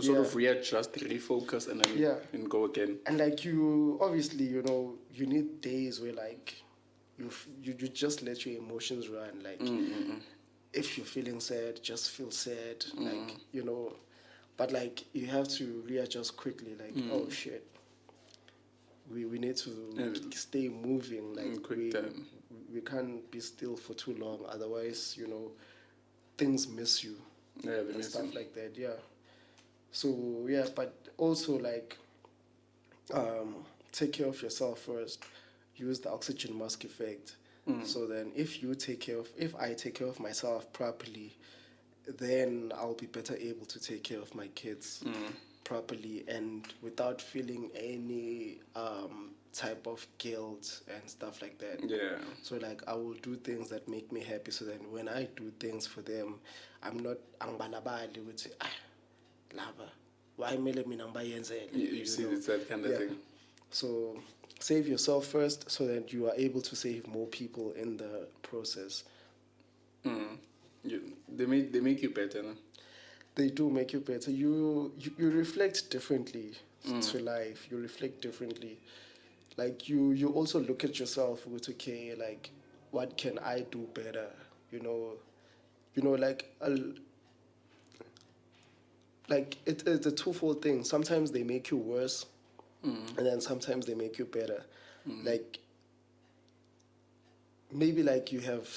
sort of readjust, refocus, and then and go again. And like you obviously you need days where like you just let your emotions run. Like if you're feeling sad, just feel sad. Like but like you have to readjust quickly. Like oh shit. We need to stay moving, like we can't be still for too long, otherwise things miss you and stuff like that. So but also like take care of yourself first. Use the oxygen mask effect. So then if I take care of myself properly, then I'll be better able to take care of my kids properly and without feeling any type of guilt and stuff like that. Yeah. So like I will do things that make me happy, so then when I do things for them, I'm not angbalabali with lava. Why mele mina ngibayenzele? You see, it's that kind of thing. So save yourself first so that you are able to save more people in the process. They make you better, no? They do make you better. You reflect differently to life. You reflect differently. Like you also look at yourself with okay, like what can I do better? Like it's a twofold thing. Sometimes they make you worse, and then sometimes they make you better. Like maybe like you have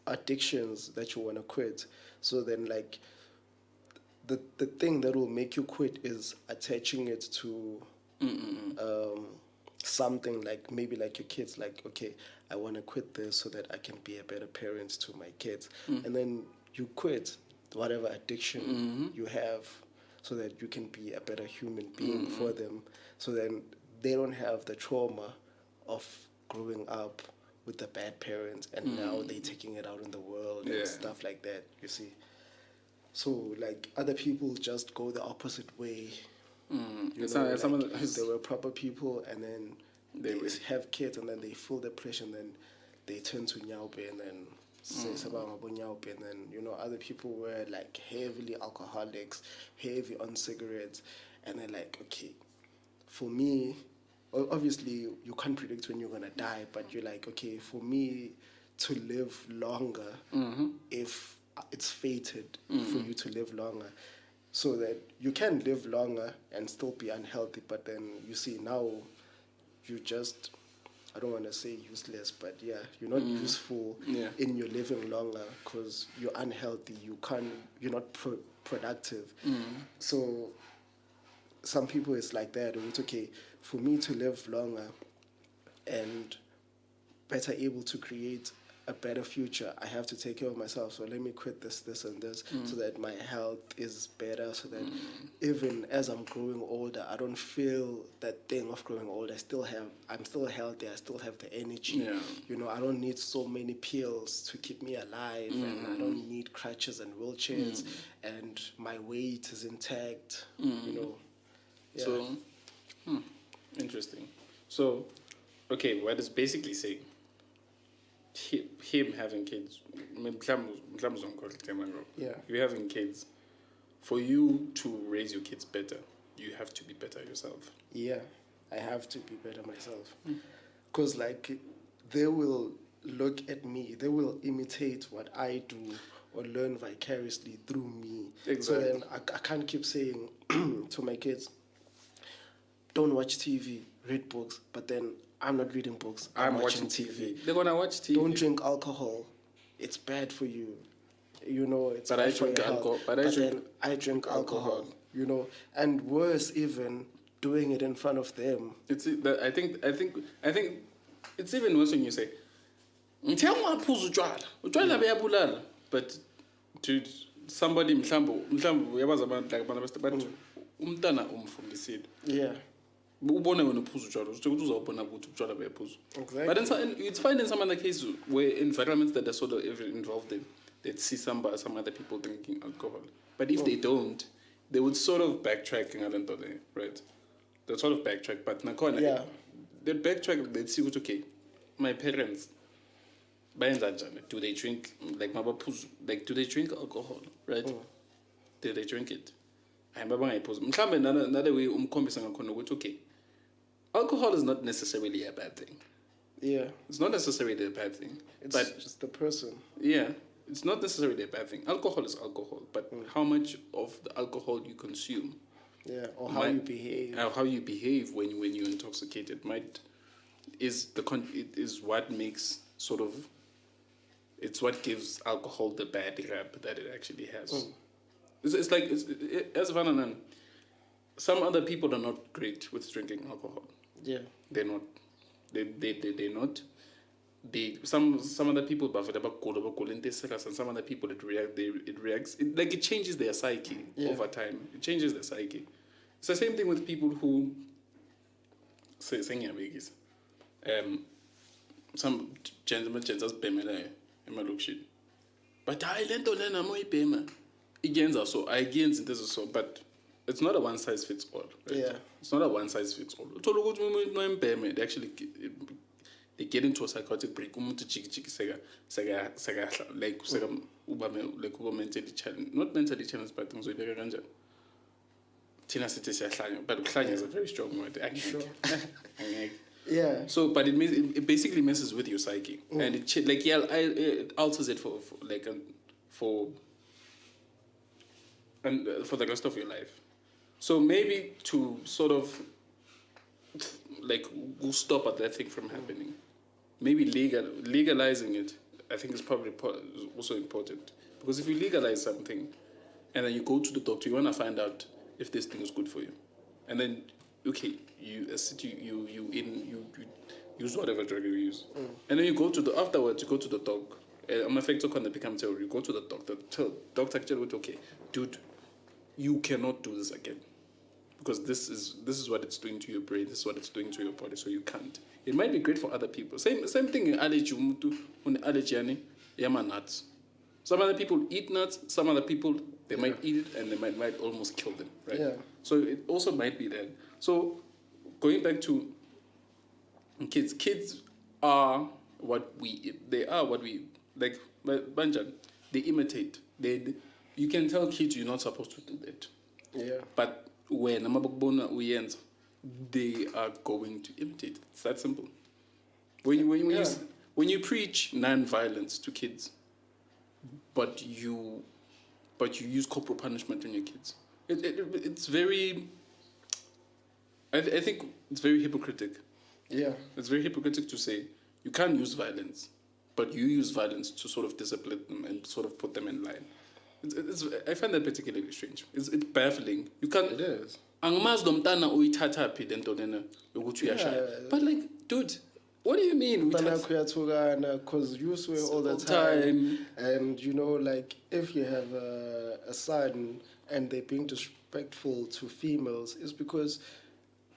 addictions that you want to quit. So then like the thing that will make you quit is attaching it to something, like maybe like your kids. Like okay, I want to quit this so that I can be a better parent to my kids. And then you quit whatever addiction you have so that you can be a better human being for them. So then they don't have the trauma of growing up with the bad parents and now they're taking it out in the world and stuff like that, you see. So like other people just go the opposite way. They were proper people and then they have kids and then they feel the pressure and then they turn to nyaupe and then and then other people were like heavily alcoholics, heavy on cigarettes, and they're like, okay, for me obviously you can't predict when you're gonna die, but you're like, okay, for me to live longer, if it's fated for you to live longer, so that you can live longer and still be unhealthy, but then you see now you just, I don't want to say useless, but yeah, you're not useful in your living longer because you're unhealthy. You're not productive. So some people it's like that. It's okay for me to live longer and better able to create a better future. I have to take care of myself. So let me quit this, and this, so that my health is better. So that even as I'm growing older, I don't feel that thing of growing old. I'm still healthy. I still have the energy. Yeah. You know, I don't need so many pills to keep me alive, and I don't need crutches and wheelchairs, and my weight is intact. You know. Yeah. So, interesting. So, okay, what it's basically saying, him having kids, Yeah. you're having kids, for you to raise your kids better, you have to be better yourself. Yeah, I have to be better myself. Because, like, they will look at me, they will imitate what I do or learn vicariously through me. Exactly. So then I can't keep saying to my kids, don't watch TV, read books, but then I'm not reading books, I'm watching TV. They're going to watch TV. Don't drink alcohol, it's bad for you. You know, it's But bad I for drink your health. alcohol. But then I drink alcohol, you know, and worse even, doing it in front of them. I think it's even worse when you say, but dude, somebody umntana umfundisile. Yeah. Ubone wena uphuza utshwala ukuthi uzawubona ukuthi utshwala buyaphuza. Exactly. But it's fine in some other cases where environments that are sort of involved in, they'd see some other people drinking alcohol. But if they don't, they would sort of backtrack, right? They'd sort of backtrack. But yeah, they'd backtrack, they'd see, okay, my parents, do they drink, do they drink alcohol, right? Do they drink it? Another way okay, alcohol is not necessarily a bad thing. Yeah. It's not necessarily a bad thing. It's but just the person. Yeah. It's not necessarily a bad thing. Alcohol is alcohol, but how much of the alcohol you consume, or how you behave, how you behave when you're intoxicated, is what makes sort of, it's what gives alcohol the bad rap that it actually has. It's like as Vananan, some other people are not great with drinking alcohol. Yeah, they're not. They're not. Some other people and some other people it reacts. It changes their psyche over time. It changes their psyche. It's the same thing with people who say some gentlemen but I lento lena moyibhema igenza so against this so, but it's not a one size fits all, right? Yeah, it's not a one size fits all. They actually they get into a psychotic break. Like mentally challenged, not mentally challenged, but things like that. Tina city but is a very strong word. Sure. Yeah. So, but it basically messes with your psyche, and it alters it for the rest of your life. So maybe to sort of we'll stop at that thing from happening. Maybe legalizing it, I think is probably also important, because if you legalize something, and then you go to the doctor, you want to find out if this thing is good for you, and then okay, you use whatever drug you use, and then you go to afterwards you go to the doc. I'm affected when they become theory. You go to the doctor. Doctor actually, okay, dude, you cannot do this again, because this is what it's doing to your brain. This is what it's doing to your body. So you can't. It might be great for other people. Same thing in allergy. On allergy, nuts. Some other people eat nuts. Some other people they might eat it and they might almost kill them. Right. Yeah. So it also might be that. So going back to kids. Kids are what we. They are what we like. Banjan. They imitate. You can tell kids you're not supposed to do that. Yeah. But when amabukbona uyenza, they are going to imitate. It's that simple. When you preach non-violence to kids, but you use corporal punishment on your kids, it's very. I think it's very hypocritic. Yeah. It's very hypocritic to say you can't use violence, but you use violence to sort of discipline them and sort of put them in line. I find that particularly strange. It's baffling. You can't. It is. Angimazi lo mntana uyithathaphi lento lena yokuthi uyashaya. But like, dude, what do you mean? Because you swear all the time. And you know, like, if you have a son and they're being disrespectful to females, it's because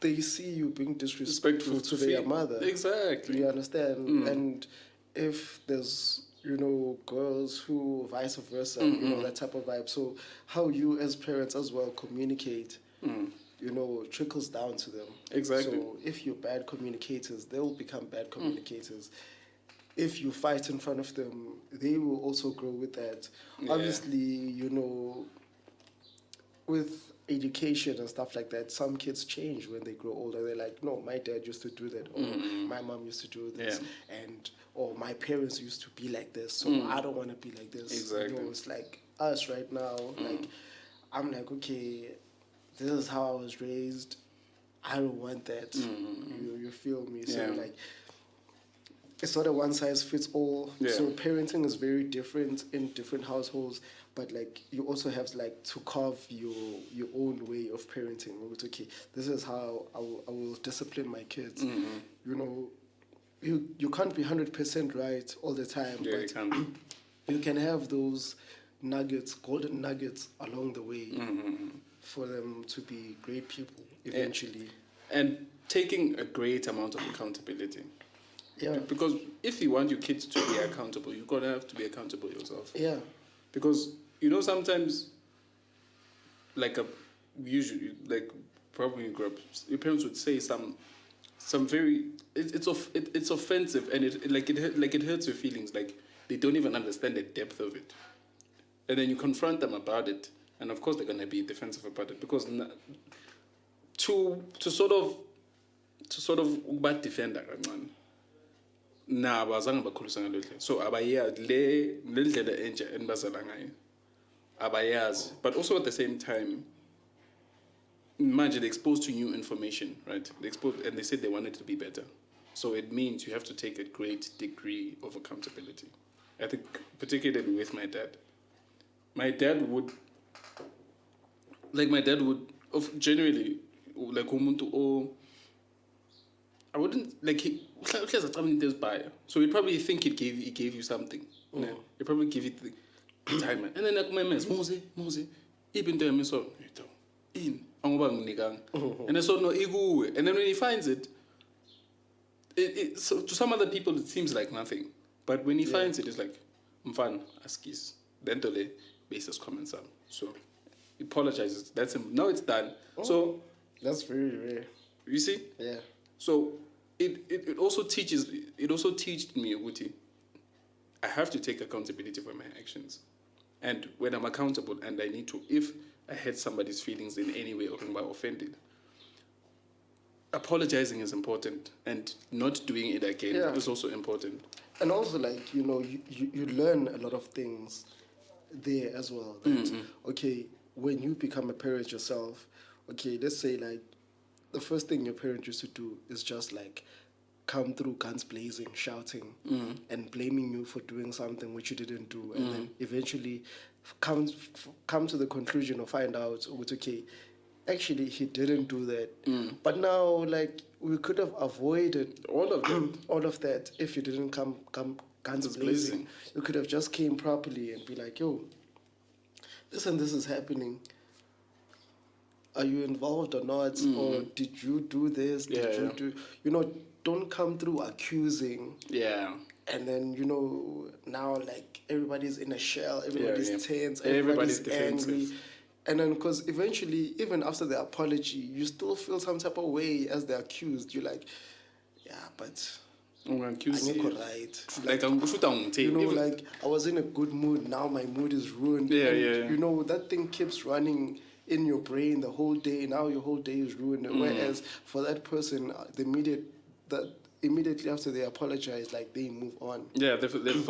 they see you being disrespectful to their mother. Exactly. You understand? And if there's, you know, girls who vice versa, you know, that type of vibe. So how you as parents as well communicate, you know, trickles down to them. Exactly. So if you're bad communicators, they'll become bad communicators. If you fight in front of them, they will also grow with that. Yeah. Obviously, you know, with education and stuff like that, some kids change when they grow older. They're like, no, my dad used to do that, or my mom used to do this, and or my parents used to be like this, so I don't want to be like this. Exactly. You know, it's like us right now. Like, I'm like, okay, this is how I was raised. I don't want that. You feel me? So like, it's not a one size fits all. Yeah. So parenting is very different in different households. But like, you also have like to carve your own way of parenting. It's okay, this is how I will discipline my kids. You know, you can't be 100% right all the time. Yeah, but you can. You can have those nuggets, golden nuggets along the way for them to be great people eventually. And taking a great amount of accountability. Yeah. Because if you want your kids to be accountable, you're going to have to be accountable yourself. Yeah. Because, you know, sometimes, like usually, like probably you grew up, your parents would say some very, it's offensive, and it hurts your feelings. Like, they don't even understand the depth of it. And then you confront them about it, and of course they're gonna be defensive about it, because to sort of ukuba defender kancane. Nah, abazange bakhulisa ngalo hle. So abayazi le ndlela entsha enibazala ngayo. Abayazi, but also at the same time, imagine they're exposed to new information, right? And they said they wanted to be better. So it means you have to take a great degree of accountability. I think particularly with my dad. My dad would generally, like, umuntu o, I wouldn't, like, so he'd probably think he gave you something. He'd probably give you the time. And then like my mess, Mose, even though I'm so in and I saw no ego. And then when he finds it, so to some other people it seems like nothing. But when he finds it, it's like mfan askis. Then tole basis comments up. So he apologizes. That's him. Now it's done. So that's very rare. You see? Yeah. So it also teaches me, Uti, I have to take accountability for my actions. And when I'm accountable and I need to, if I hurt somebody's feelings in any way or am offended, apologizing is important, and not doing it again is also important. And also, like, you know, you learn a lot of things there as well. That, okay, when you become a parent yourself, okay, let's say like the first thing your parent used to do is just like come through guns blazing, shouting, and blaming you for doing something which you didn't do, and then eventually come to the conclusion or find out, okay, actually he didn't do that. But now, like, we could have avoided all of that if you didn't come guns blazing. You could have just came properly and be like, yo, this and this is happening. Are you involved or not? Or did you do this? Did you do? You know, don't come through accusing. Yeah. And then, you know, now like everybody's in a shell, everybody's tense, everybody's angry. And then, because eventually, even after the apology, you still feel some type of way as the accused. You're like, yeah, but I'm right. Like, you know, like, I was in a good mood, now my mood is ruined. You know, that thing keeps running in your brain the whole day. Now your whole day is ruined. Whereas for that person, immediately after they apologize, like they move on. Yeah, they've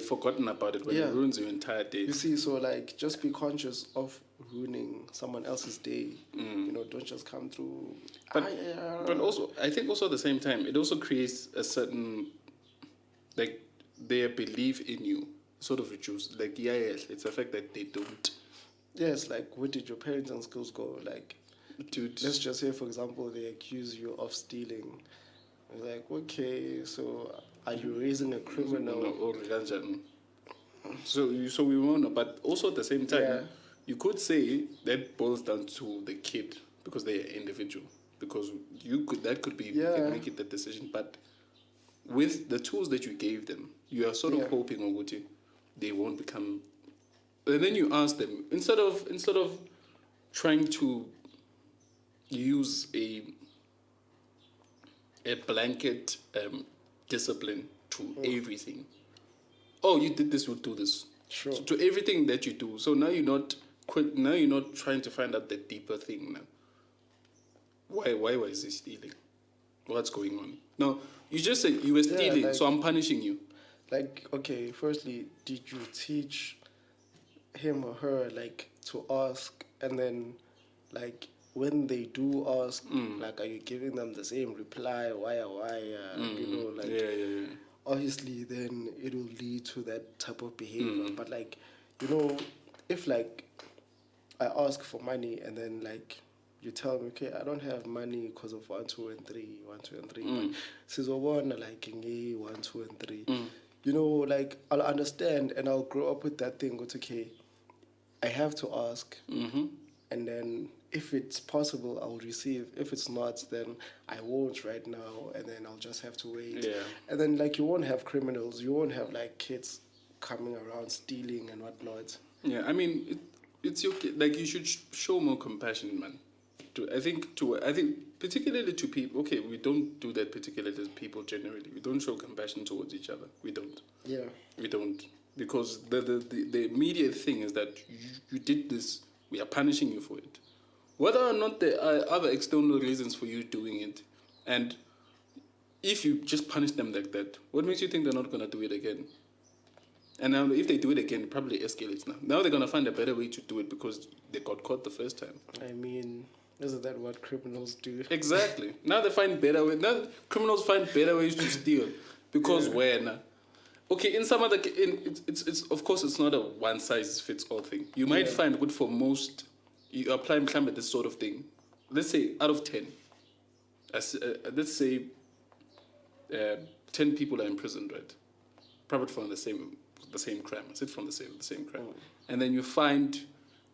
forgotten about it when it ruins your entire day. You see, so like just be conscious of ruining someone else's day. You know, don't just come through. But also, I think also at the same time, it also creates a certain, like, their belief in you sort of reduced. Like, it's the fact that they don't. Yes, like, where did your parents and schools go? Like, Dude. let's just say, for example, they accuse you of stealing. It's like, okay, so are you raising a criminal? Or so we won't know. But also at the same time, you could say that boils down to the kid because they are individual. Because that could be making that decision. But with the tools that you gave them, you are sort of hoping or would you, they won't become. And then you ask them instead of trying to use a blanket discipline to everything. Oh, you did this, we'll do this. Sure. So to everything that you do. So now you're not trying to find out the deeper thing now. Why was he stealing? What's going on? No, you just said you were stealing, like, so I'm punishing you. Like, okay, firstly, did you teach him or her like to ask, and then like when they do ask, like, are you giving them the same reply? Why? You know, like, obviously, then it will lead to that type of behavior. But like, you know, if like I ask for money and then like you tell me, okay, I don't have money because of 1, 2, and 3, 1, 2, and 3. But sizobona like nge 1, 2, and 3. You know, like I'll understand and I'll grow up with that thing. It's okay. I have to ask, and then if it's possible, I'll receive. If it's not, then I won't right now, and then I'll just have to wait. Yeah. And then like you won't have criminals. You won't have like kids coming around stealing and whatnot. Yeah, I mean, it's your kid. Like you should show more compassion, man. I think particularly to people. Okay, we don't do that particularly to people generally. We don't show compassion towards each other. We don't. Yeah. We don't, because the immediate thing is that you did this. We are punishing you for it, whether or not there are other external reasons for you doing it, and if you just punish them like that, what makes you think they're not gonna do it again? And now, if they do it again, it probably escalates now. Now they're gonna find a better way to do it because they got caught the first time. I mean, isn't that what criminals do? Exactly. Now they find better ways. Now criminals find better ways to steal because when. Okay, in some other, it's of course it's not a one size fits all thing. You might find good for most. You apply this sort of thing. Let's say out of 10, let's say 10 people are imprisoned, right? Probably from the same crime. I said from the same crime, and then you find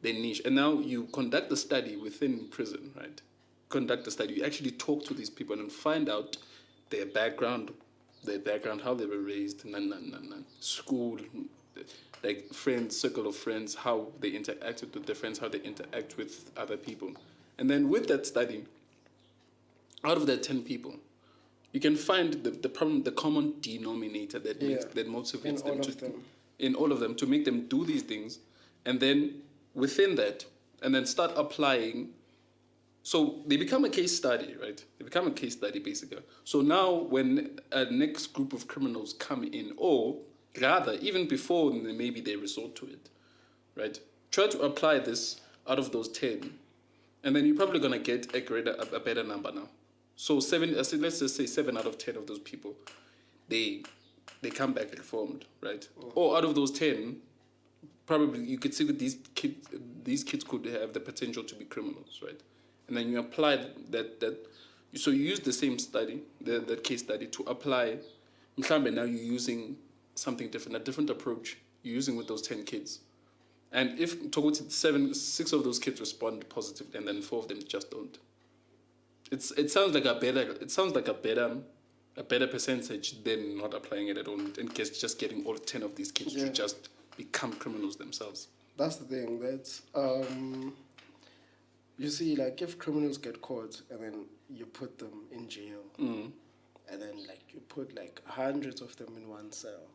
the niche, and now you conduct a study within prison, right? Conduct a study. You actually talk to these people and find out their background, how they were raised, school, like friends, circle of friends, how they interacted with their friends, how they interact with other people. And then with that study, out of that 10 people, you can find the common denominator that motivates in all of them to make them do these things, and then within that, and then start applying. So they become a case study, right? They become a case study, basically. So now when a next group of criminals come in, or rather, even before maybe they resort to it, right? Try to apply this out of those 10, and then you're probably going to get a better number now. So let's just say 7 out of 10 of those people, they come back reformed, right? Or out of those 10, probably you could see that these kids could have the potential to be criminals, right? And then you apply so you use the same study, that case study, to apply. Now you're using something different, a different approach you're using with those 10 kids. And if towards 6 of those kids respond positively, and then 4 of them just don't. It sounds like a better percentage than not applying it at all, and just getting all 10 of these kids to just become criminals themselves. That's the thing. That's you see, like if criminals get caught and then you put them in jail, and then like you put like hundreds of them in one cell,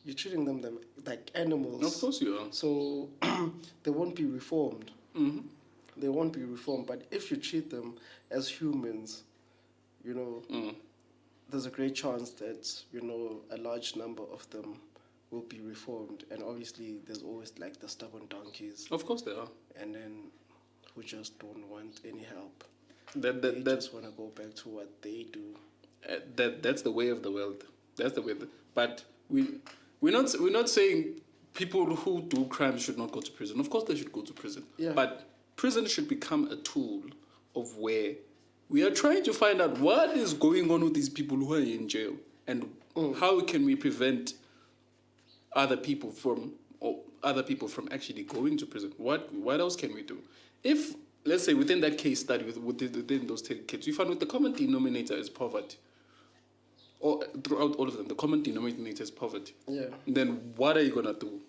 you're treating them like animals. Of course you are. So they won't be reformed. Mm-hmm. They won't be reformed. But if you treat them as humans, you know, there's a great chance that, you know, a large number of them will be reformed. And obviously, there's always like the stubborn donkeys, Of course they are. and then who just don't want any help. That They just want to go back to what they do. that's the way of the world. That's the way. But we're not saying people who do crimes should not go to prison. Of course, they should go to prison. Yeah. But prison should become a tool of where we are trying to find out what is going on with these people who are in jail, and how can we prevent other people from actually going to prison. What else can we do? If, let's say, within that case study, within those 10 kids, we found out the common denominator is poverty. Or throughout all of them, the common denominator is poverty. Yeah. Then what are you gonna do?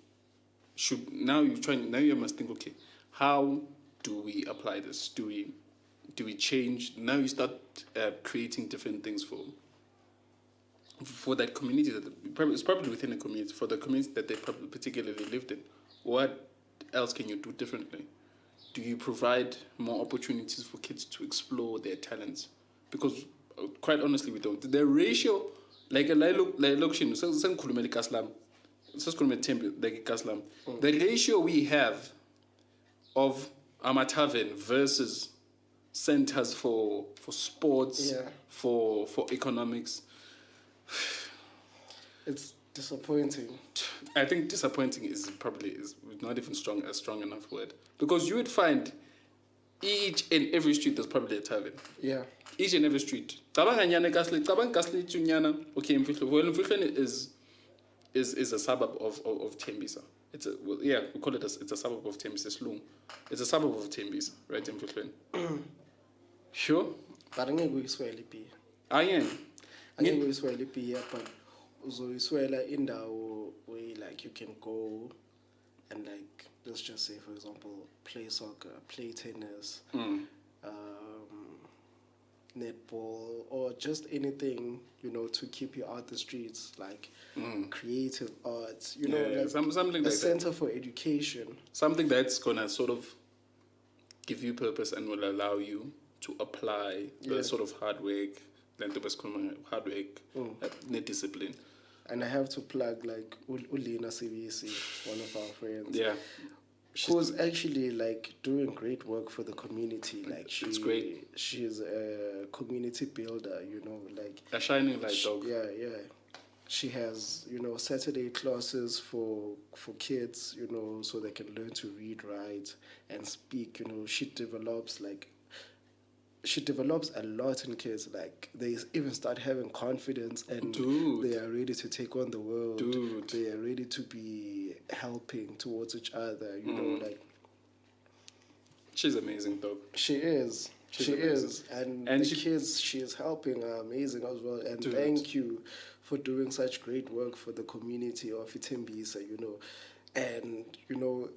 Now you must think, okay, how do we apply this? Do we change? Now you start creating different things for that community it's probably within a community, for the community that they probably particularly lived in. What else can you do differently? Do you provide more opportunities for kids to explore their talents? Because quite honestly, we don't. The ratio, like the ratio we have of Amataven versus centers for sports, for economics. It's disappointing. I think disappointing is not even a strong enough word, because you would find each and every street there's probably a tavern. Yeah. Each and every street. Okay, Mfihlweni is a suburb of Tembisa. We call it it's a suburb of Tembisa. It's a suburb of Tembisa, right, Mfihlweni? Sure. But I'm going to Swahili P. I am. I'm going to Swahili P, but Uzoiswela indawo where like you can go and like, let's just say, for example, play soccer, play tennis, netball, or just anything, you know, to keep you out the streets, like creative arts, you know, like something like center for education. Something that's gonna sort of give you purpose and will allow you to apply the sort of hard work, net discipline. And I have to plug like Ulina CBC, one of our friends. Yeah. Who's actually like doing great work for the community. Like it's great. She's a community builder, you know, like a shining light, dog. Yeah. She has, you know, Saturday classes for kids, you know, so they can learn to read, write, and speak. You know, she develops a lot in kids. Like they even start having confidence, and they are ready to take on the world. They are ready to be helping towards each other. You know, like she's amazing, dog. She is. She is, and the kids she is helping are amazing as well. And thank you for doing such great work for the community of Itembisa. You know, and you know,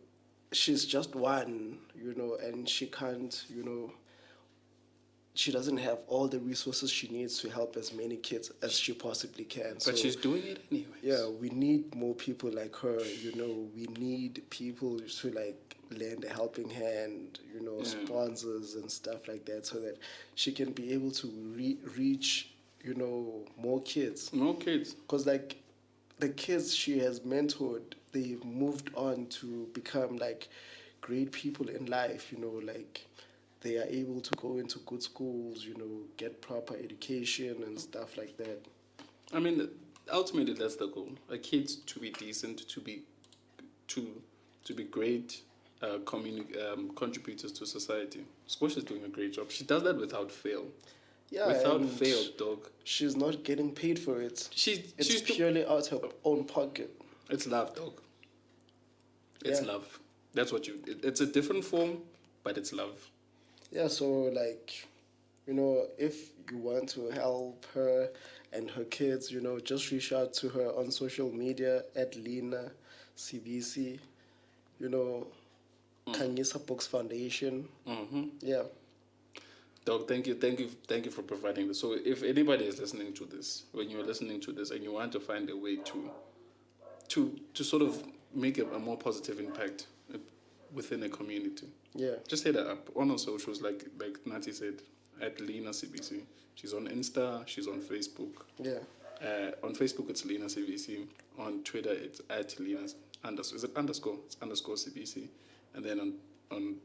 she's just one. You know, and she can't. You know. She doesn't have all the resources she needs to help as many kids as she possibly can. But she's doing it anyways. Yeah, we need more people like her. You know, we need people to like lend a helping hand. You know, sponsors and stuff like that, so that she can be able to reach, you know, more kids. More kids. Because like the kids she has mentored, they've moved on to become like great people in life. You know, like. They are able to go into good schools, you know, get proper education and stuff like that. I mean, ultimately that's the goal. A kid to be decent, to be great contributors to society. Squash is doing a great job. She does that without fail. Yeah, without fail, dog. She's not getting paid for it. It's purely out her own pocket. It's love, dog. It's love. That's what it's a different form, but it's love. Yeah, so like, you know, if you want to help her and her kids, you know, just reach out to her on social media at Lina CBC, you know, Kanyisa Books Foundation. Mm-hmm. Yeah. Dog, thank you for providing this. So if anybody is listening to this, when you're listening to this and you want to find a way to sort of make a more positive impact, within a community. Yeah. Just hit her up on her socials, like Nathi said, at Lena CBC. She's on Insta, she's on Facebook. Yeah. On Facebook, it's Lena CBC. On Twitter, it's at Lena's underscore. Is it underscore? It's underscore CBC. And then on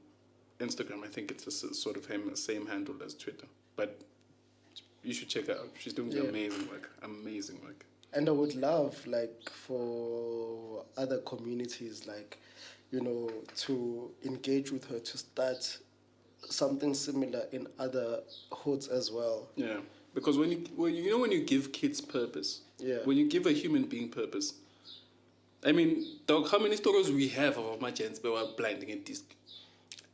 Instagram, I think it's a sort of same handle as Twitter. But you should check her out. She's doing amazing work. Amazing work. And I would love, like, for other communities, like, you know, to engage with her to start something similar in other hoods as well. Yeah, because when you give kids purpose, when you give a human being purpose, I mean, dog, how many stories we have of my gents who are blinding at disc?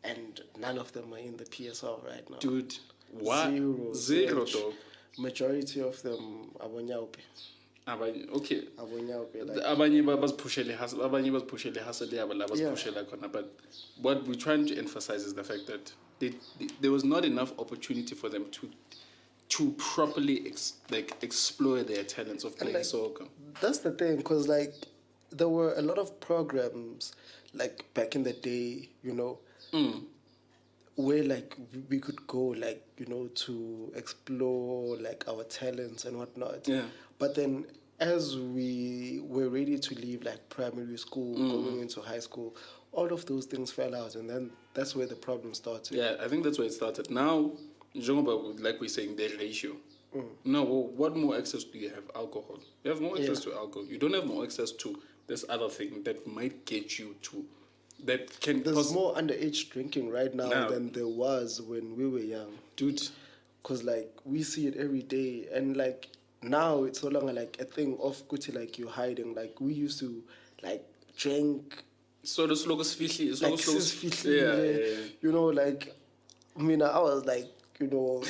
And none of them are in the PSL right now. Dude, what? Zero, dog. Majority of them are Wanyaupe. Okay. Like, but what we're trying to emphasize is the fact that there was not enough opportunity for them to properly explore their talents of playing soccer. That's the thing, because like there were a lot of programs like back in the day, you know, where like we could go, like, you know, to explore like our talents and whatnot. Yeah. But then as we were ready to leave like primary school, going into high school, all of those things fell out, and then that's where the problem started. Yeah, I think that's where it started. Now, like we're saying, the ratio. Now, what more access do you have? Alcohol. You have more access to alcohol. You don't have more access to this other thing that might get you to... There's more underage drinking right now than there was when we were young. Dude. Because, like, we see it every day. And, like, now it's no longer, like, a thing of kuti, like, you're hiding. Like, we used to, like, drink... So the slow fishy. Yeah. You know, like, I mean, I was, like, you know...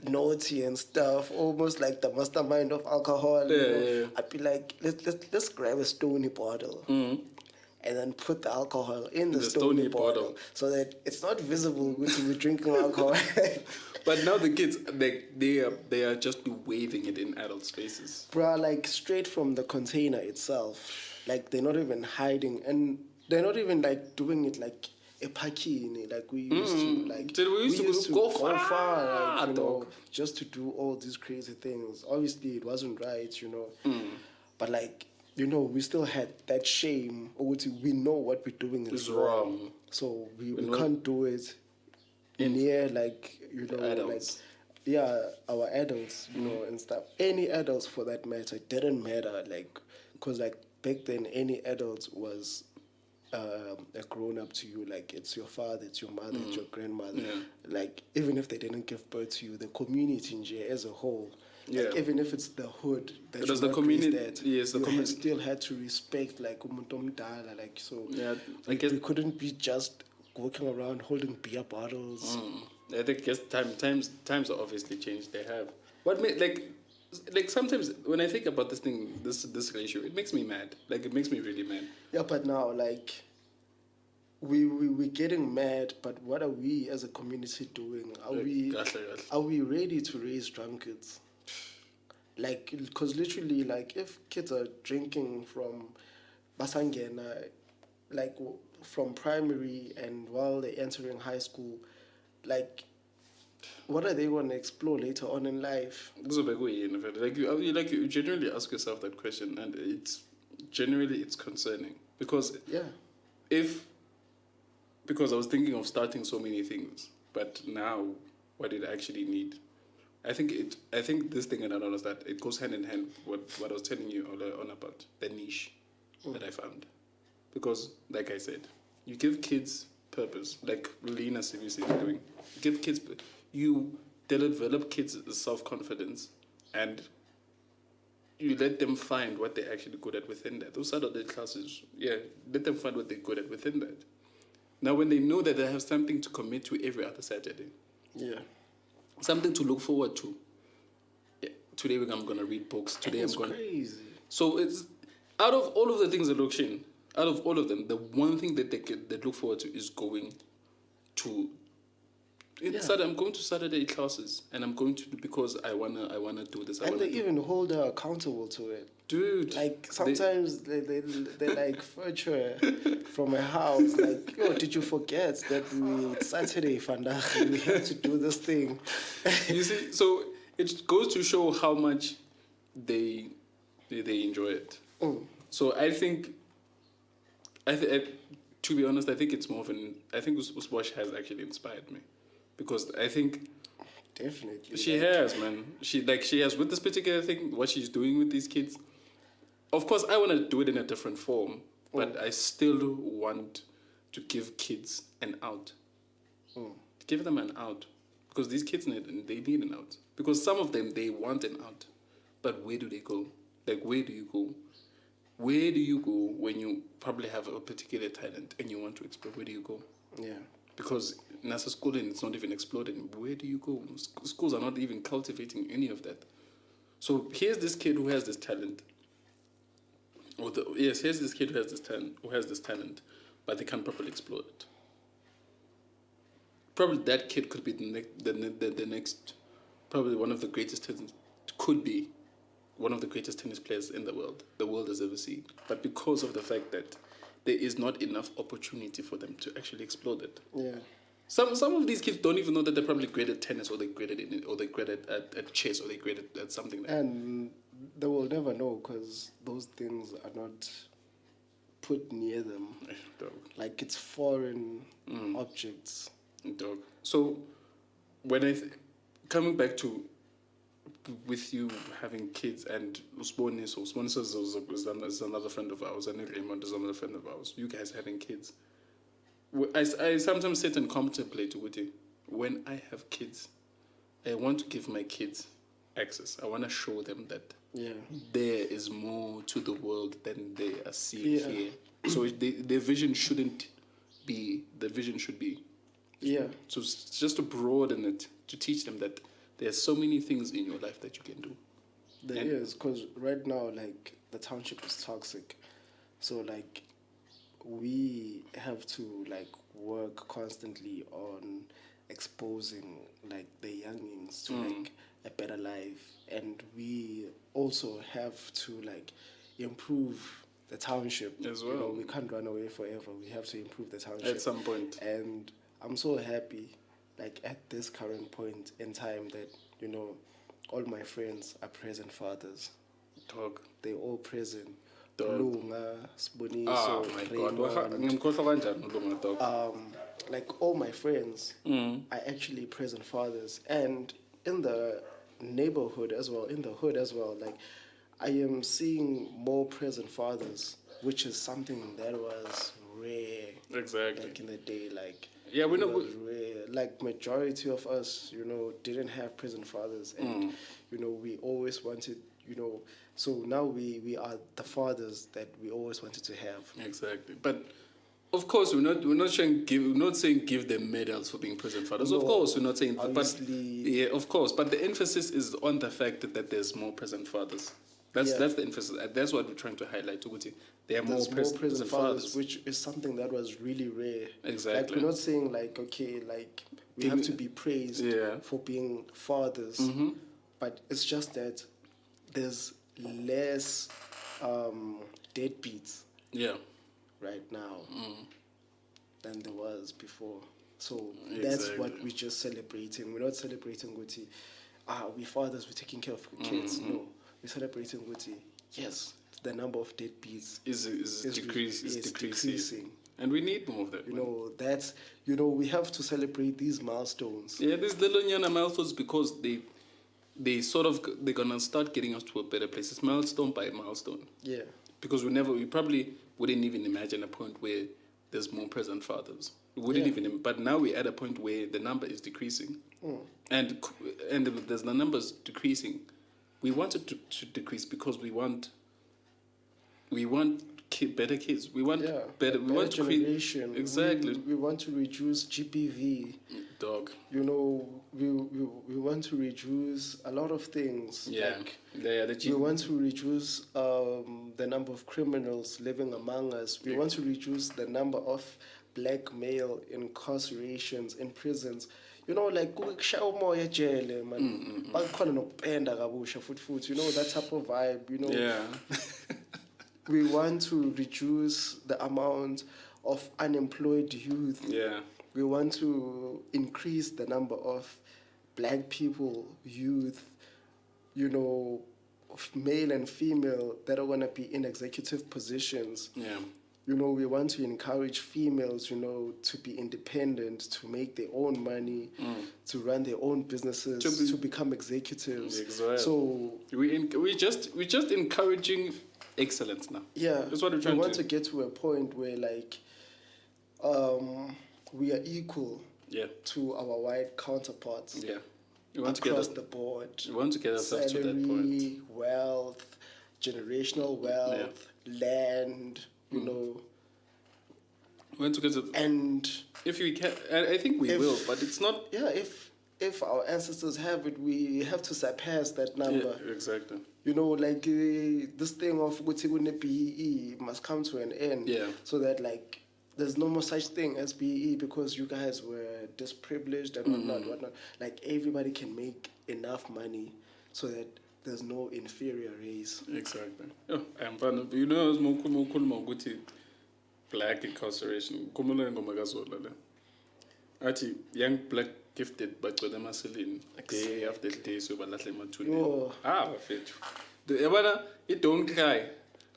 naughty and stuff, almost like the mastermind of alcohol. I'd be like, let's grab a stony bottle and then put the alcohol in the stony bottle so that it's not visible to be drinking alcohol. But now the kids, they are just waving it in adults' faces. Bruh, like straight from the container itself. Like they're not even hiding, and they're not even like doing it like a pakini, like we used to, like we used to go far, like, you know, just to do all these crazy things. Obviously, it wasn't right, you know. But like, you know, we still had that shame, or we know what we're doing is wrong. So we can't do it near, like, you know, adults. Like, our adults, you know, and stuff. Any adults for that matter, it didn't matter, like, because like back then, any adult was a grown up to you, like it's your father, it's your mother, it's your grandmother. Like even if they didn't give birth to you, the community in J as a whole, like even if it's the hood that it was the community that you still had to respect, like like, so I guess we couldn't be just walking around holding beer bottles. I think times are obviously changed. They have. What made like sometimes when I think about this thing, this ratio, it makes me mad. Like it makes me really mad. Yeah, but now like we're getting mad, but what are we as a community doing? Are we ready to raise drunkards? Like, because literally, like if kids are drinking from Basangena, like from primary and while they're entering high school, like, what are they going to explore later on in life? Like you genuinely ask yourself that question, and it's concerning because because I was thinking of starting so many things, but now what it actually need, I think this thing and another is that it goes hand in hand with what I was telling you on about the niche that I found, because like I said, you give kids purpose, like Lena CVC is doing. You give kids. You develop kids' self-confidence, and you let them find what they're actually good at within that. Those Saturday classes, let them find what they're good at within that. Now, when they know that they have something to commit to every other Saturday, something to look forward to. Today I'm going to read books. Today I'm going. Crazy. So it's out of all of the things that look in, out of all of them, the one thing that they look forward to is going to I'm going to Saturday classes, and I'm going to do because I wanna do this. And they even hold her accountable to it. Dude, like sometimes they like fetch her from a house. Like, yo, did you forget that it's Saturday, Fandag? We have to do this thing. You see, so it goes to show how much they enjoy it. So I think, to be honest, I think it's more of an. I think Uswash has actually inspired me, because I think Definitely she has, man. She has with this particular thing, what she's doing with these kids. Of course, I want to do it in a different form, but I still want to give kids an out. Give them an out, because these kids need an out. Because some of them, they want an out, but where do they go? Like, where do you go? Where do you go when you probably have a particular talent and you want to explore? Where do you go? Yeah. Because NASA schooling, it's not even exploding. Where do you go? Schools are not even cultivating any of that. So here's this kid who has this talent. Here's this kid who has this talent, but they can't properly explore it. Probably that kid could be the next, probably one of the greatest tennis players in the world has ever seen. But because of the fact that there is not enough opportunity for them to actually explore that. Yeah. Some of these kids don't even know that they're probably great at tennis, or they're great at it, or they're great at chess, or they're great at something like that. And they will never know, because those things are not put near them. Dog. Like, it's foreign objects. Dog. So when coming back to with you having kids, and Usbonis is another friend of ours, and Raymond is another friend of ours, you guys having kids. I sometimes sit and contemplate with you. When I have kids, I want to give my kids access. I want to show them that there is more to the world than they are seeing here. So their vision shouldn't be, the vision should be. So it's just to broaden it, to teach them that there are so many things in your life that you can do. There is, because right now, like, the township is toxic. So, like, we have to, like, work constantly on exposing, like, the youngins to like a better life. And we also have to, like, improve the township as well. You know, we can't run away forever. We have to improve the township at some point. And I'm so happy, like, at this current point in time, that, you know, all my friends are present fathers. Dog. They're all present. Lunga, Sponiso, Raymond. Like, all my friends are actually present fathers. And in the neighborhood as well, in the hood as well, like, I am seeing more present fathers, which is something that was rare. Exactly. Back in the day, like, yeah, we know. Rare. Like, majority of us, you know, didn't have present fathers, and you know, we always wanted, you know. So now we are the fathers that we always wanted to have. Exactly, but of course we're not saying give them medals for being present fathers. No, of course we're not saying that, but yeah, of course. But the emphasis is on the fact that there's more present fathers. That's the emphasis. That's what we're trying to highlight. There are more present fathers, which is something that was really rare. Exactly. Like, we're not saying, like, okay, like, we have to be praised for being fathers, but it's just that there's less deadbeats right now than there was before. So that's what we're just celebrating. We're not celebrating Guti, we fathers, we're taking care of kids. No, we're celebrating Guti. Yes, the number of deadbeats is decreasing. And we need more of that. You know, that's, you know, we have to celebrate these milestones. Yeah, these little nyana milestones, because they're gonna start getting us to a better place. It's milestone by milestone. Yeah. Because we probably wouldn't even imagine a point where there's more present fathers. We wouldn't even. But now we're at a point where the number is decreasing, and there's the numbers decreasing. We want it to decrease because we want better kids. We want better. We want generation. To create, exactly. We want to reduce GPV. Dog. You know, we want to reduce a lot of things. Yeah. Like, we want to reduce the number of criminals living among us. We want to reduce the number of black male incarcerations in prisons. you know, like kushaya umoya ejele man. Bakhona nokupenda kabusha futhi, you know, that type of vibe, you know. Yeah. We want to reduce the amount of unemployed youth. Yeah. We want to increase the number of black people, youth, you know, of male and female that are going to be in executive positions. Yeah. You know, we want to encourage females, you know, to be independent, to make their own money, to run their own businesses, to become executives. Exactly. So we're just encouraging excellence now. yeah, that's what we're trying we want to get to a point where like we are equal to our white counterparts. Yeah, we want across the board. We want to get ourselves to that point. Wealth, generational wealth, land. You know. We want to get to, and if we can, I think we will, but it's not. Yeah, if our ancestors have it, we have to surpass that number. Yeah, exactly. You know, like this thing of BEE must come to an end. Yeah. So that like there's no more such thing as BEE because you guys were disprivileged and whatnot. Like everybody can make enough money so that there's no inferior race. Exactly. Oh, I'm fun. You know, as more black incarceration. Ati young black gifted but with them aselin day after day so but lahle mathuне. It don't cry.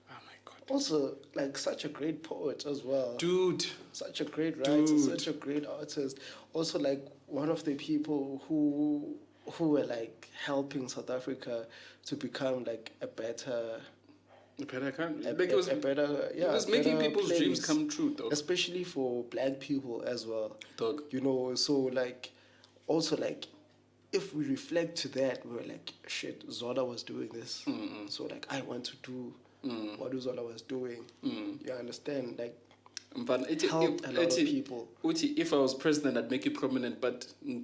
Oh my god. Also, like such a great poet as well. Dude. Such a great writer, such a great artist. Also like one of the people who were like helping South Africa to become like a better country. It was making people's dreams come true, dog. Especially for black people as well. Dog. You know, so like also like if we reflect to that, we're like, shit, Zola was doing this. So like I want to do what Zola was doing. You understand? Like helped a lot of people. If I was president, I'd make it prominent, but you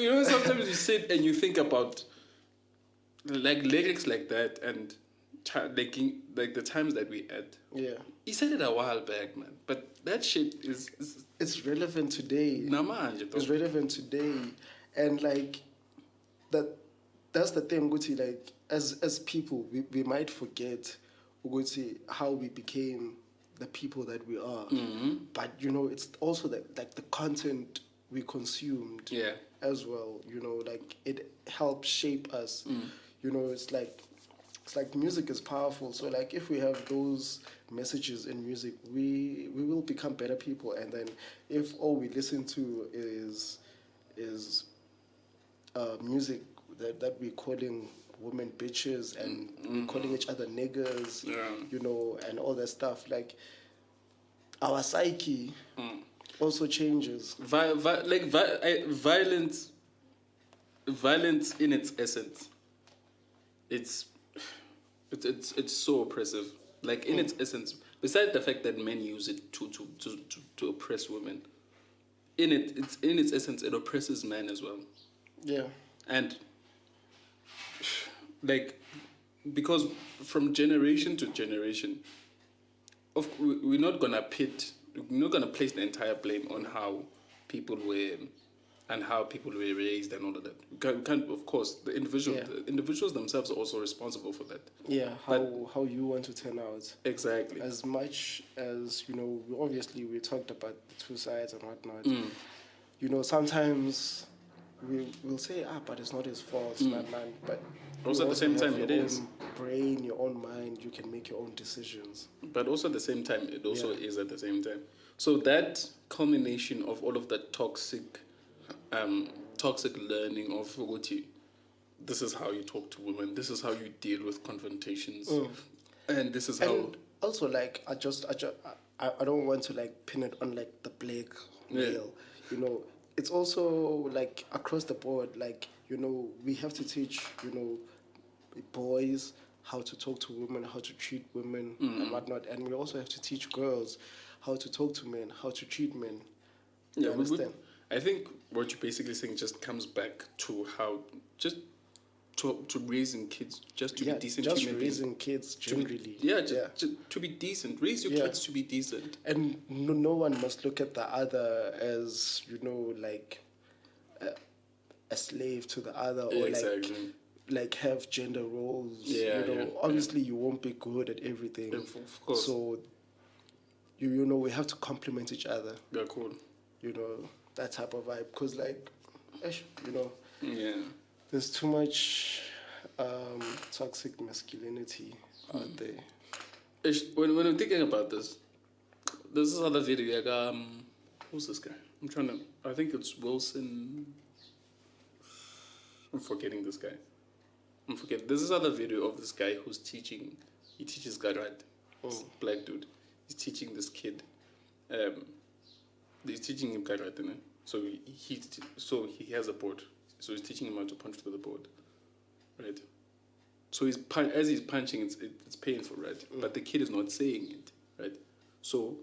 know, sometimes you sit and you think about like lyrics like that and like the times that we had. Yeah. He said it a while back, man. But that shit is it's relevant today. It's relevant today. And like that's the thing, Guti, like as people we might forget Guti, how we became the people that we are. But you know, it's also like the content we consumed as well, you know, like it helps shape us. You know, it's like music is powerful. So like if we have those messages in music, we will become better people. And then if all we listen to is music that we're calling women bitches and we're calling each other niggas, you know, and all that stuff, like our psyche also changes. Violence in its essence, it's so oppressive. Like in its essence, besides the fact that men use it to oppress women, in its essence, it oppresses men as well. Yeah. And like, because from generation to generation, we're not gonna place the entire blame on how people were and how people were raised and all of that. We can't of course, the individuals themselves are also responsible for that. Yeah, how you want to turn out. Exactly. As much as, you know, we talked about the two sides and whatnot. You know, sometimes we'll say, but it's not his fault, man. But also at the same time, it is. Your own brain, your own mind, you can make your own decisions. But also at the same time, it also is at the same time. So that culmination of all of that toxic learning of this is how you talk to women, this is how you deal with confrontations, and this is how. And also, like, I don't want to like pin it on like the black male, you know. It's also like across the board, like, you know, we have to teach, you know, boys how to talk to women, how to treat women and whatnot. And we also have to teach girls how to talk to men, how to treat men. You understand? I think what you're basically saying just comes back to how, just to raising kids, just to yeah, be decent just human raising beings. kids generally. To be decent. Raise your kids to be decent. And no one must look at the other as, you know, like a slave to the other, or like have gender roles. Yeah, you know, obviously you won't be good at everything. Of course. So you know, we have to complement each other. Yeah, cool. You know, that type of vibe. Because, like, you know, there's too much toxic masculinity out there. When I'm thinking about this, there's this other video. Like, who's this guy? I think it's Wilson. I'm forgetting this guy. There's this other video of this guy who's teaching. He teaches karate. This black dude. He's teaching this kid. He's teaching him karate. So he has a board. So he's teaching him how to punch through the board, right? So as he's punching, it's painful, right? But the kid is not saying it, right? So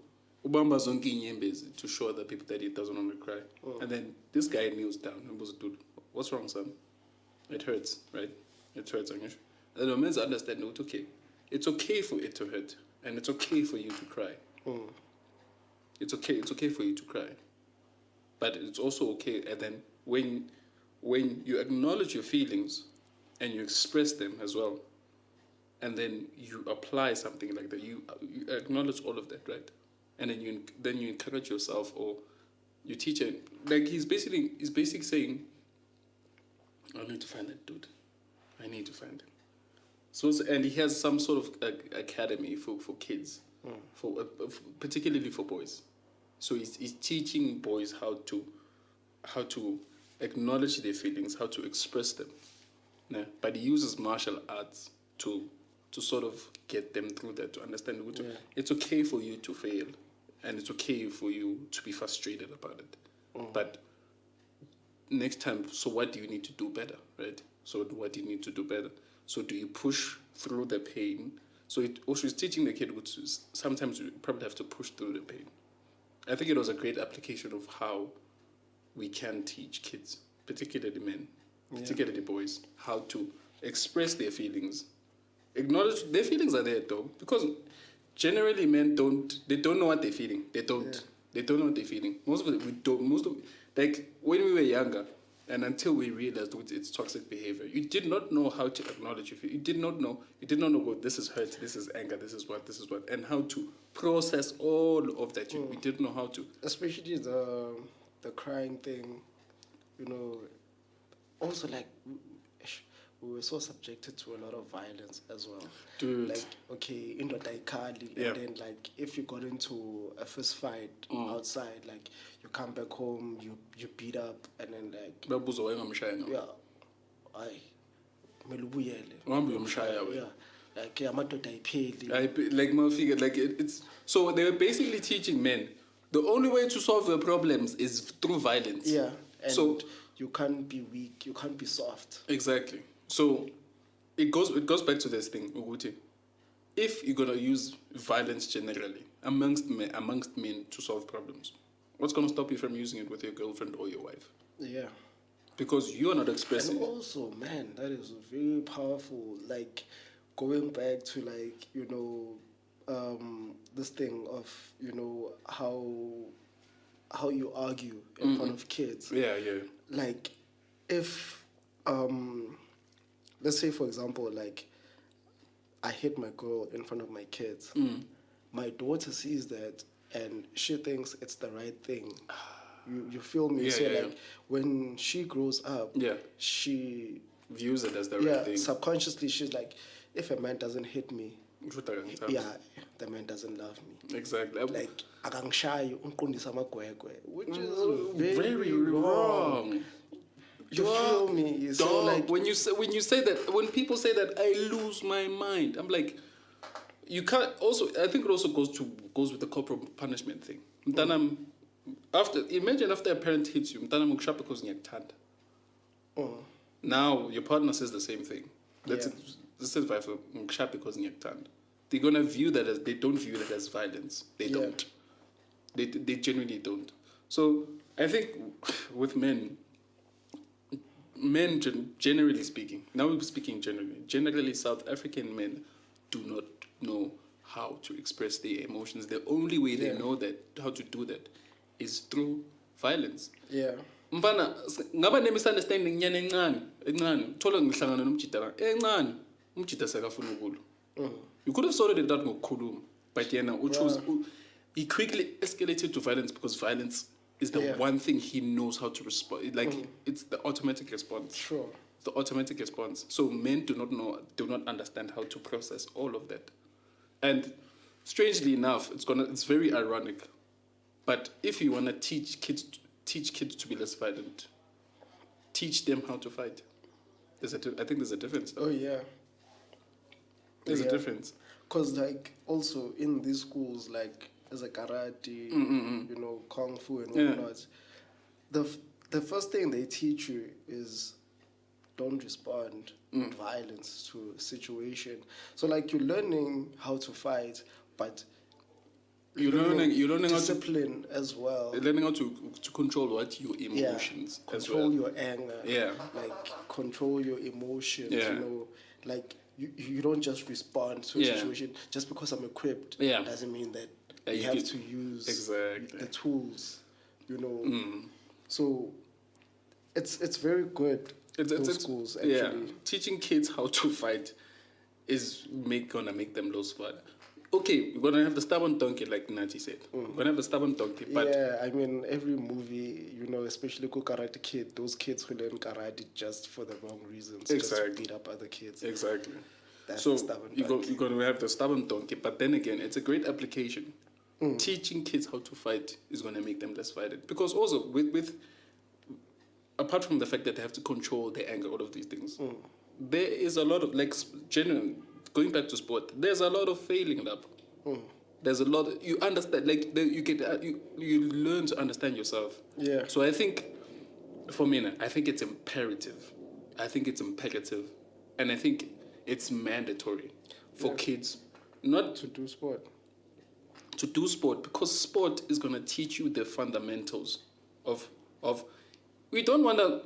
Ubamba zonke inyembezi to show other people that he doesn't want to cry. And then this guy kneels down and was, dude, what's wrong, son? It hurts, right? It hurts, Anish. And the man's understand, no, it's okay for it to hurt. And it's okay for you to cry. It's okay for you to cry. But it's also okay, and then when you acknowledge your feelings and you express them as well, and then you apply something like that, you acknowledge all of that, right? And then you encourage yourself, or you teach it. Like he's basically saying, I need to find that dude. I need to find him. So, and he has some sort of academy for kids, particularly for boys. So he's teaching boys how to acknowledge their feelings, how to express them. Yeah. But he uses martial arts to sort of get them through that, to understand it's okay for you to fail, and it's okay for you to be frustrated about it. But next time, so what do you need to do better, right? So what do you need to do better? So do you push through the pain? So it also is teaching the kid, which is sometimes you probably have to push through the pain. I think it was a great application of how we can teach kids, particularly men, particularly boys, how to express their feelings. Acknowledge their feelings are there though, because generally men don't know what they're feeling. They don't know what they're feeling. Most of it we don't. Like when we were younger, and until we realized it's toxic behavior, you did not know how to acknowledge your feelings. You did not know. Well, this is hurt. This is anger. This is what, and how to process all of that. We didn't know how to. Especially the crying thing, you know. Also, like, we were so subjected to a lot of violence as well. Dude. Like, okay, in the Daikali, and then, like, if you got into a fist fight outside, like, you come back home, you beat up, and then, like... Yeah. Aye. Yeah. Like, like, my figure, like, it's... So, they were basically teaching men, the only way to solve their problems is through violence. Yeah. And you can't be weak, you can't be soft. Exactly. So it goes back to this thing, Uguti. If you're gonna use violence generally amongst men to solve problems, what's gonna stop you from using it with your girlfriend or your wife? Yeah. Because you are not expressing. And also, man, that is very powerful. Like going back to, like, you know, this thing of, you know, how you argue in front of kids. Yeah. Like, if let's say, for example, like, I hit my girl in front of my kids. My daughter sees that and she thinks it's the right thing. You feel me? Yeah, so, like, when she grows up, she views it as the right thing. Subconsciously, she's like, if a man doesn't hit me, the man doesn't love me. Exactly. Like, which is very wrong. You feel me? So, like, when people say that, I lose my mind. I'm like, you can't. Also, I think it also goes with the corporal punishment thing. Imagine after a parent hits you, because now your partner says the same thing. This is because they're gonna view that as, they don't view that as violence. They don't. They genuinely don't. So I think with men, men, generally speaking, now we're speaking generally South African men do not know how to express their emotions. The only way they know how to do that is through violence. Yeah. Mfana ngaba ne-misunderstanding nyana encane thola ngihlangana nomjida la encane umjida sekafuna ukulo. You could have sorted it out ngokukhuluma, but he quickly escalated to violence because violence is the one thing he knows how to respond. Like it's the automatic response. Sure. The automatic response. So men do not understand how to process all of that. And strangely enough, it's very ironic. But if you wanna teach kids to be less violent, teach them how to fight. I think there's a difference. Oh yeah. There's a difference. Because like also in these schools, like as a karate, kung fu and whatnot, the first thing they teach you is don't respond with violence to a situation. So like you're learning how to fight, but you're learning discipline as well. You're learning how to control your emotions as well. Control your anger. Yeah. Like control your emotions. Yeah. Like you don't just respond to a situation just because I'm equipped. Yeah. Doesn't mean that you have to use the tools. So it's very good. It's schools actually. Yeah. Teaching kids how to fight is gonna make them lose fight. Okay, we're gonna have the stubborn donkey, like Nathi said. We're gonna have the stubborn donkey, but I mean, every movie, especially Karate Kid, those kids who learn karate just for the wrong reasons, just to beat up other kids. Exactly. That's so the stubborn donkey. You're gonna have the stubborn donkey, but then again, it's a great application. Teaching kids how to fight is gonna make them less violent, because also with apart from the fact that they have to control their anger, all of these things, there is a lot of going back to sport, there's a lot of failing up. There's a lot you understand, like you learn to understand yourself. Yeah. So I think for me, I think it's imperative. I think it's imperative, and I think it's mandatory for kids not to do sport. To do sport, because sport is gonna teach you the fundamentals of. We don't want to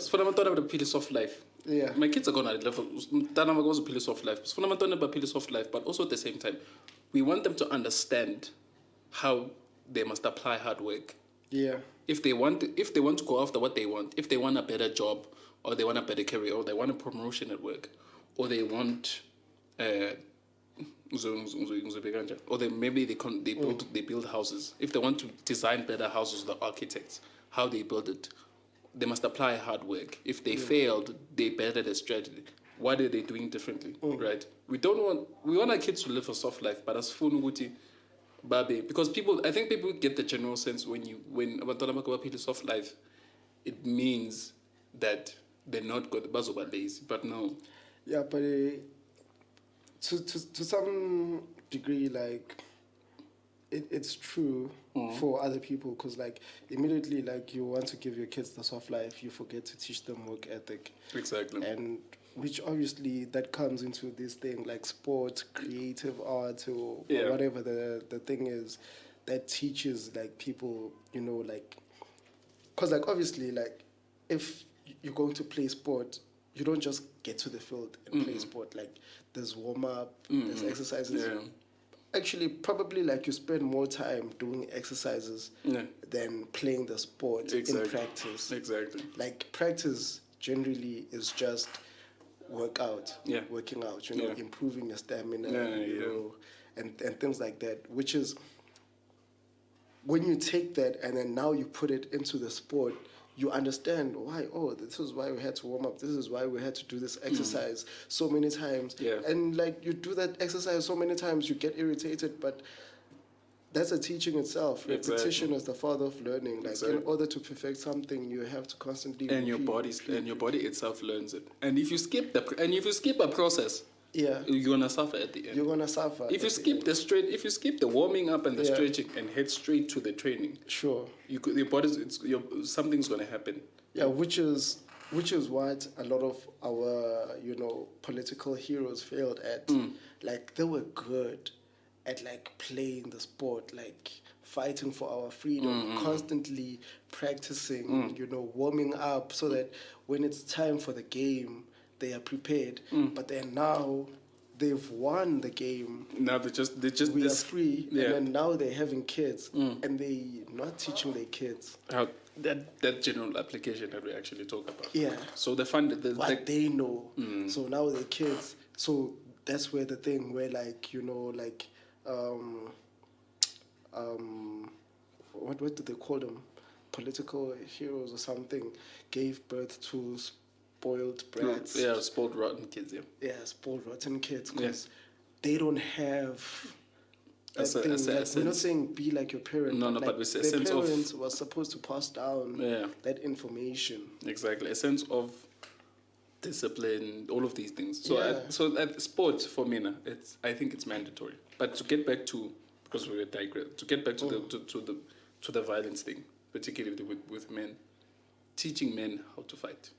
fundamental of the soft life. Yeah. My kids are going to level. Pillar soft life. Fundamental pillar soft life, but also at the same time, we want them to understand how they must apply hard work. Yeah. If they want to go after what they want, if they want a better job, or they want a better career, or they want a promotion at work, or they want or they build houses. If they want to design better houses, the architects, how they build it, they must apply hard work. If they failed, they bettered their strategy. What are they doing differently, right? We want our kids to live a soft life, but as funuguti, babe, because I think people get the general sense when abantwana soft life, it means that they're not good, bazoba lazy, but no. Yeah, but to some degree, like it's true for other people, because like immediately, like you want to give your kids the soft life, you forget to teach them work ethic. Exactly. And which obviously that comes into this thing like sport, creative art, or whatever the thing is that teaches like people, like, because like obviously like if you're going to play sport, you don't just get to the field and play sport. Like there's warm up, there's exercises. Yeah. Actually, probably like you spend more time doing exercises than playing the sport in practice. Exactly. Like practice generally is just working out, improving your stamina, and things like that. Which is when you take that and then now you put it into the sport, you understand why, this is why we had to warm up, this is why we had to do this exercise so many times. Yeah. And like you do that exercise so many times, you get irritated, but that's a teaching itself. Repetition is the father of learning. Like in order to perfect something, you have to constantly and your body itself learns it. And if you skip a process, you're gonna suffer at the end. You're gonna suffer. If you skip the warming up and the stretching and head straight to the training, sure, your body's something's gonna happen. Yeah, which is what a lot of our political heroes failed at. Like they were good at like playing the sport, like fighting for our freedom, constantly practicing, warming up so that when it's time for the game, they are prepared. But then now they've won the game. Now they just We are free, yeah. and then now they're having kids, and they not teaching their kids How that general application that we actually talk about. Yeah. So they find what they know. So now the kids. So that's where the thing where like what do they call them? Political heroes or something gave birth to spoiled brats. Yeah, spoiled rotten kids. Yeah. Yeah, spoiled rotten kids because they don't have. That's thing, like, we're not saying be like your parent. No, but but we say a their sense of parents were supposed to pass down that information. Exactly, a sense of discipline, all of these things. So, Yeah. so at sport for me, I think it's mandatory. But to get back to, because we were digress, to get back to the violence thing, particularly with men, teaching men how to fight,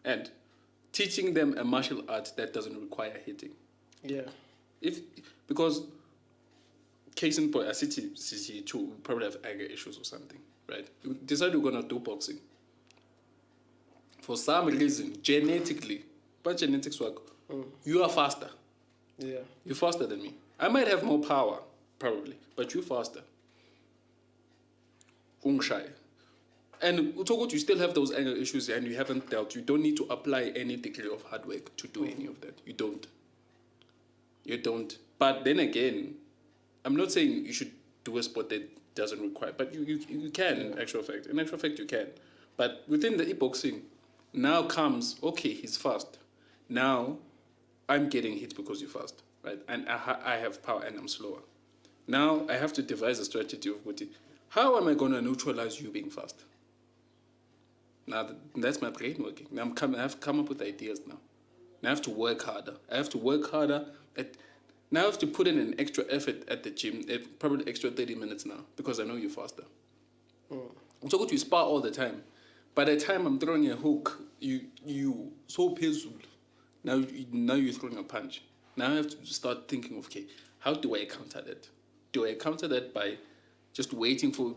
and teaching them a martial art that doesn't require hitting. Yeah. Because case in point, as CC2 probably have anger issues or something, right? We decide we're gonna do boxing. For some reason, genetically, but genetics work, you are faster. Yeah. You're faster than me. I might have more power, probably, but you're faster. Ungshay. And Utogut, you still have those anger issues and you haven't dealt. You don't need to apply any degree of hard work to do any of that. You don't. But then again, I'm not saying you should do a sport that doesn't require, but you can, in actual fact. In actual fact, you can. But within the e-boxing, now comes, okay, he's fast. Now, I'm getting hit because you're fast, right? And I have power and I'm slower. Now, I have to devise a strategy of how am I going to neutralize you being fast? Now, that's my brain working. Now, I have to come up with ideas now. Now, I have to work harder. Now I have to put in an extra effort at the gym, probably extra 30 minutes now, because I know you're faster. So you spar all the time. By the time I'm throwing a hook, you so peaceful. Now you're throwing a punch. Now I have to start thinking of, okay, how do I counter that? Do I counter that by just waiting for,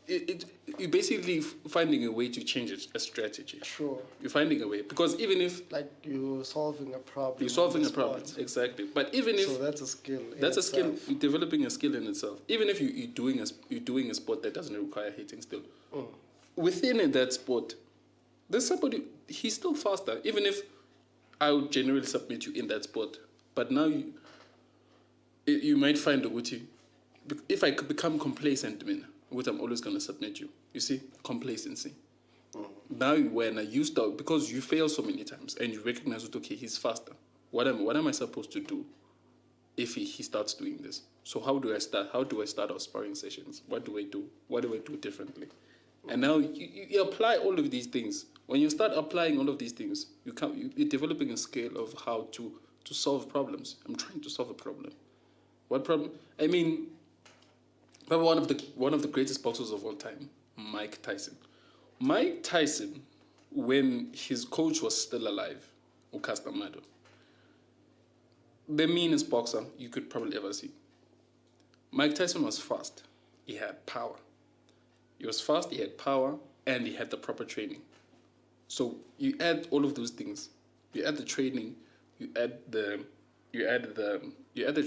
you're basically finding a way to change a strategy. Sure. You're finding a way. Because even if... like you're solving a problem. You're solving a problem, exactly. But even if... So that's a skill. That's a skill. You're developing a skill in itself. Even if you're doing a sport that doesn't require hitting still. Within that sport, there's somebody, he's still faster. Even if I would generally submit you in that sport. But now you might find a witty. If I could become complacent, I'm always going to submit you. You see? Complacency. Now when you start, because you fail so many times and you recognize that, okay, he's faster. What am I supposed to do if he starts doing this? So how do I start our sparring sessions? What do I do? What do I do differently? And now you apply all of these things. When you start applying all of these things, you're developing a skill of how to solve problems. I'm trying to solve a problem. What problem? I mean, one of the greatest boxers of all time, Mike Tyson. Mike Tyson, when his coach was still alive, Ukasta Mado, the meanest boxer you could probably ever see. Mike Tyson was fast. He had power. He was fast, he had power, and he had the proper training. So you add all of those things. You add the training, you add the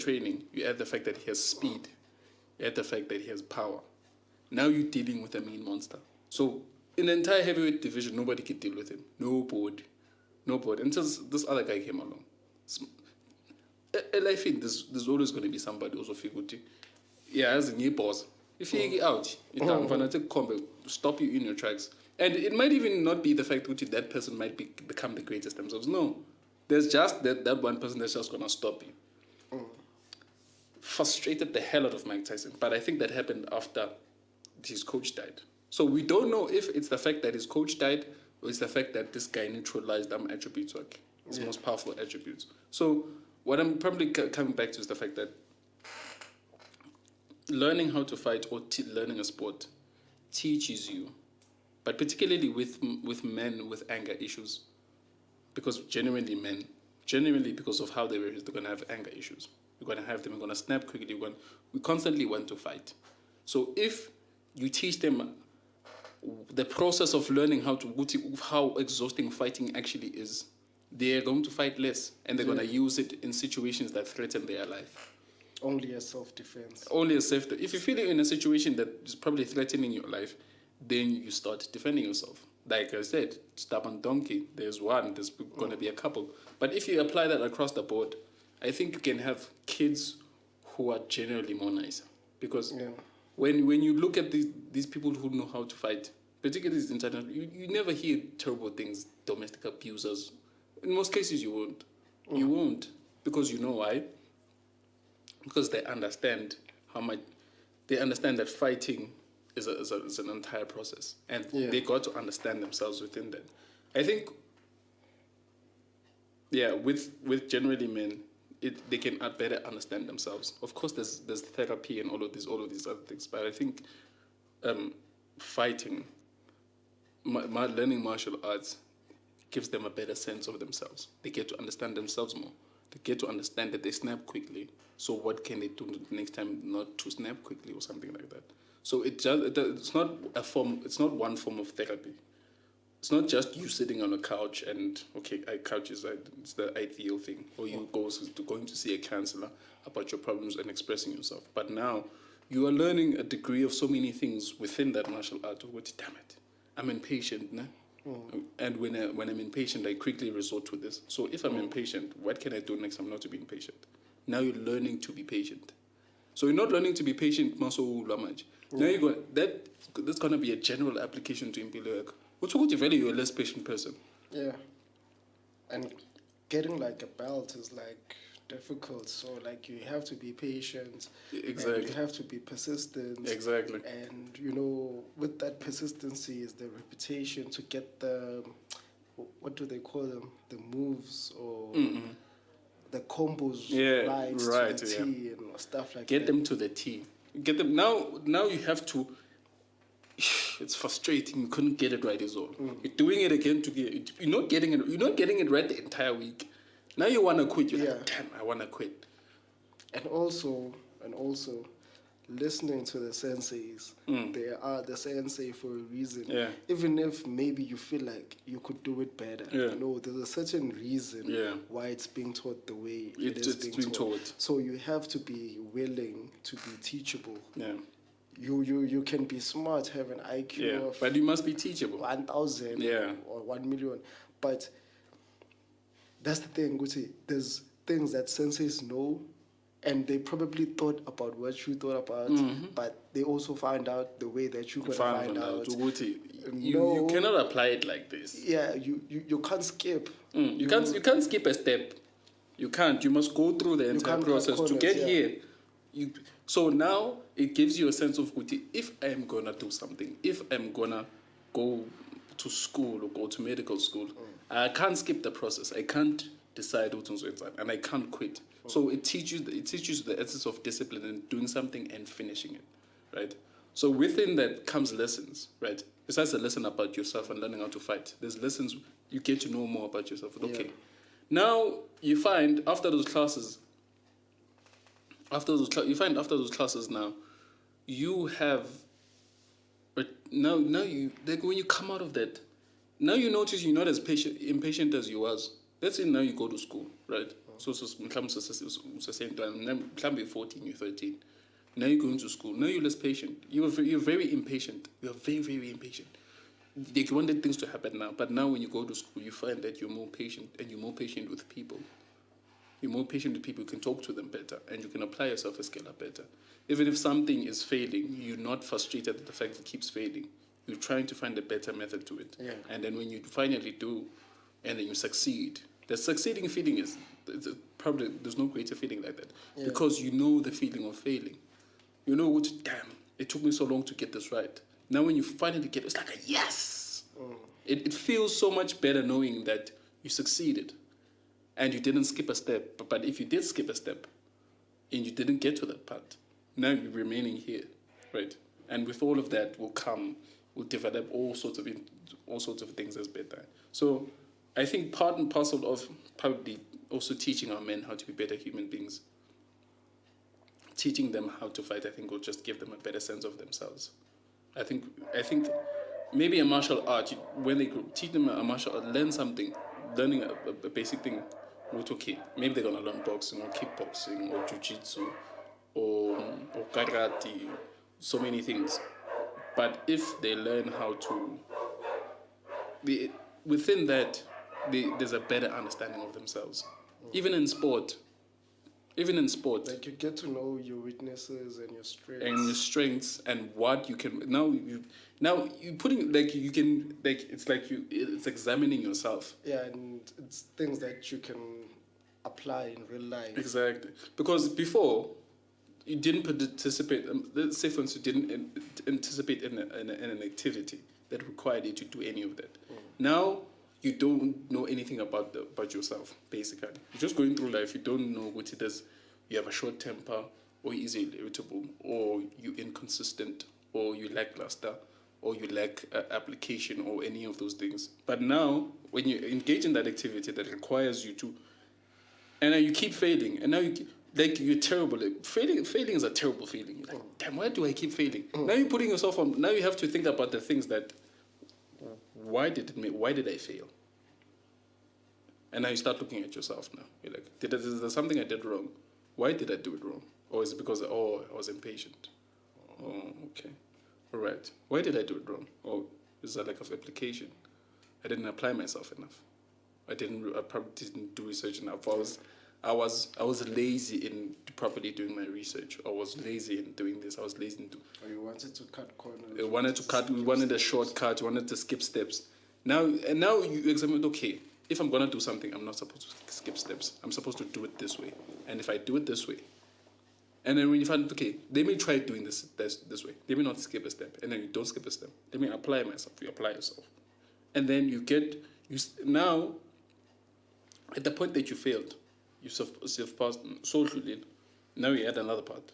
training, you add the fact that he has speed, you add the fact that he has power. Now you're dealing with a mean monster. So in the entire heavyweight division, nobody could deal with him. Nobody. Until this other guy came along. And I think there's always going to be somebody also figure, yeah, as a new boss. If you get out, stop you in your tracks. And it might even not be the fact that person might become the greatest themselves. No. There's just that one person that's just going to stop you. Frustrated the hell out of Mike Tyson. But I think that happened after his coach died. So we don't know if it's the fact that his coach died or it's the fact that this guy neutralized attributes, his most powerful attributes. So what I'm probably coming back to is the fact that learning how to fight or learning a sport teaches you, but particularly with men with anger issues, because genuinely men genuinely because of how they were raised. They're going to have anger issues. We're going to have them. We're going to snap quickly. We constantly want to fight. So if you teach them the process of learning how exhausting fighting actually is, they're going to fight less, and they're going to use it in situations that threaten their life. Only as self-defense. Only as self. If you feel in a situation that is probably threatening your life, then you start defending yourself. Like I said, stubborn donkey. There's one. There's going to be a couple. But if you apply that across the board, I think you can have kids who are generally more nicer. Because when you look at these people who know how to fight, particularly these international, you never hear terrible things, domestic abusers. In most cases, you won't. You won't. Because you know why? Because they understand that fighting is an entire process, and they got to understand themselves within that. I think, with generally men, they can better understand themselves. Of course, there's therapy and all of these other things, but I think fighting, learning martial arts, gives them a better sense of themselves. They get to understand themselves more. They get to understand that they snap quickly. So what can they do next time not to snap quickly or something like that? So it's not a form. It's not one form of therapy. It's not just you sitting on a couch and couch is it's the ideal thing, or you going to see a counselor about your problems and expressing yourself. But now you are learning a degree of so many things within that martial art. Damn it, I'm impatient, nah? And when I'm impatient, I quickly resort to this. So if I'm impatient, what can I do next time not to be impatient? Now you're learning to be patient. So you're not learning to be patient, Maso Lamaj. Now that's gonna be a general application to Impilo. What's good if you're a less patient person? Yeah. And getting like a belt is like difficult. So like you have to be patient. Exactly. And you have to be persistent. Exactly. And with that persistency is the reputation to get the, what do they call them? The moves or the combos right to the T and stuff like that. Get them to the T. Get them now you have to. It's frustrating. You couldn't get it right as well. You're doing it again you're not getting it. You're not getting it right the entire week. Now you want to quit. You're like, damn, I want to quit. And also, listening to the senseis. They are the sensei for a reason. Yeah. Even if maybe you feel like you could do it better. Yeah. There's a certain reason why it's being taught the way it's being taught. So you have to be willing to be teachable. Yeah. You can be smart, have an IQ of but you must be teachable. 1,000 or 1 million. But that's the thing, Guti. There's things that senseis know, and they probably thought about what you thought about, but they also found out the way that you could find out. You cannot apply it like this. Yeah, you can't skip. You can't skip a step. You can't. You must go through the entire process to get here. So now it gives you a sense of, if I'm going to do something, if I'm going to go to school or go to medical school, I can't skip the process. I can't decide what to do, and I can't quit. So it teaches the essence of discipline and doing something and finishing it, right? So within that comes lessons, right? Besides the lesson about yourself and learning how to fight, there's lessons you get to know more about yourself. Okay, now you find after those classes now, you have, now you, like when you come out of that, now you notice you're not as impatient as you was. Let's say now you go to school, right? So same time, 14, you're 13. Now you're going to school. Now you're less patient. You're very impatient. You're very, very impatient. Like you wanted things to happen now, but now when you go to school, you find that you're more patient, and you're more patient with people. You're more patient with people, you can talk to them better, and you can apply yourself a skill up better. Even if something is failing, you're not frustrated at the fact it keeps failing. You're trying to find a better method to it. Yeah. And then when you finally do, and then you succeed, the succeeding feeling probably, there's no greater feeling like that. Yeah. Because you know the feeling of failing. You know what, damn, it took me so long to get this right. Now when you finally get it, it's like a yes! It feels so much better knowing that you succeeded. And you didn't skip a step. But if you did skip a step and you didn't get to that part, now you're remaining here, right? And with all of that will develop all sorts of things as better. So I think part and parcel of probably also teaching our men how to be better human beings. Teaching them how to fight, I think, will just give them a better sense of themselves. I think maybe a martial art, when they teach them a martial art, learn something, learning a basic thing, okay, maybe they're going to learn boxing or kickboxing or jiu-jitsu or karate, so many things. But if they learn how to, within that, there's a better understanding of themselves. Even in sport. Like you get to know your weaknesses and your strengths. And what you can now you putting like you can like it's examining yourself. Yeah, and it's things that you can apply in real life. Exactly, because before you didn't participate. Let's say, for instance, you didn't anticipate in an activity that required you to do any of that. Now you don't know anything about yourself. Basically, you're just going through life. You don't know what it is. You have a short temper, or you're easily irritable, or you're inconsistent, or you lackluster, or you lack application, or any of those things. But now, when you engage in that activity that requires you to, and then you keep failing, and now you're terrible. Like, failing is a terrible feeling. You're like, damn, why do I keep failing? Now you're putting yourself on. Now you have to think about the things that. Why did I fail? And now you start looking at yourself now. You're like, is there something I did wrong? Why did I do it wrong? Or is it because, I was impatient? Oh, okay. All right. Why did I do it wrong? Oh, is that lack of application? I didn't apply myself enough. I probably didn't do research enough. I was lazy in properly doing my research. I was lazy in doing this. I was lazy in doing. Or you wanted to cut corners. We wanted a shortcut. We wanted to skip steps. Now you examine. Okay, if I'm gonna do something, I'm not supposed to skip steps. I'm supposed to do it this way. And if I do it this way, and then when you find, okay, let me try doing this way. Let me not skip a step. And then you don't skip a step. Let me apply myself. You apply yourself, and then now. At the point that you failed, you self-passed socially. Now you add another part.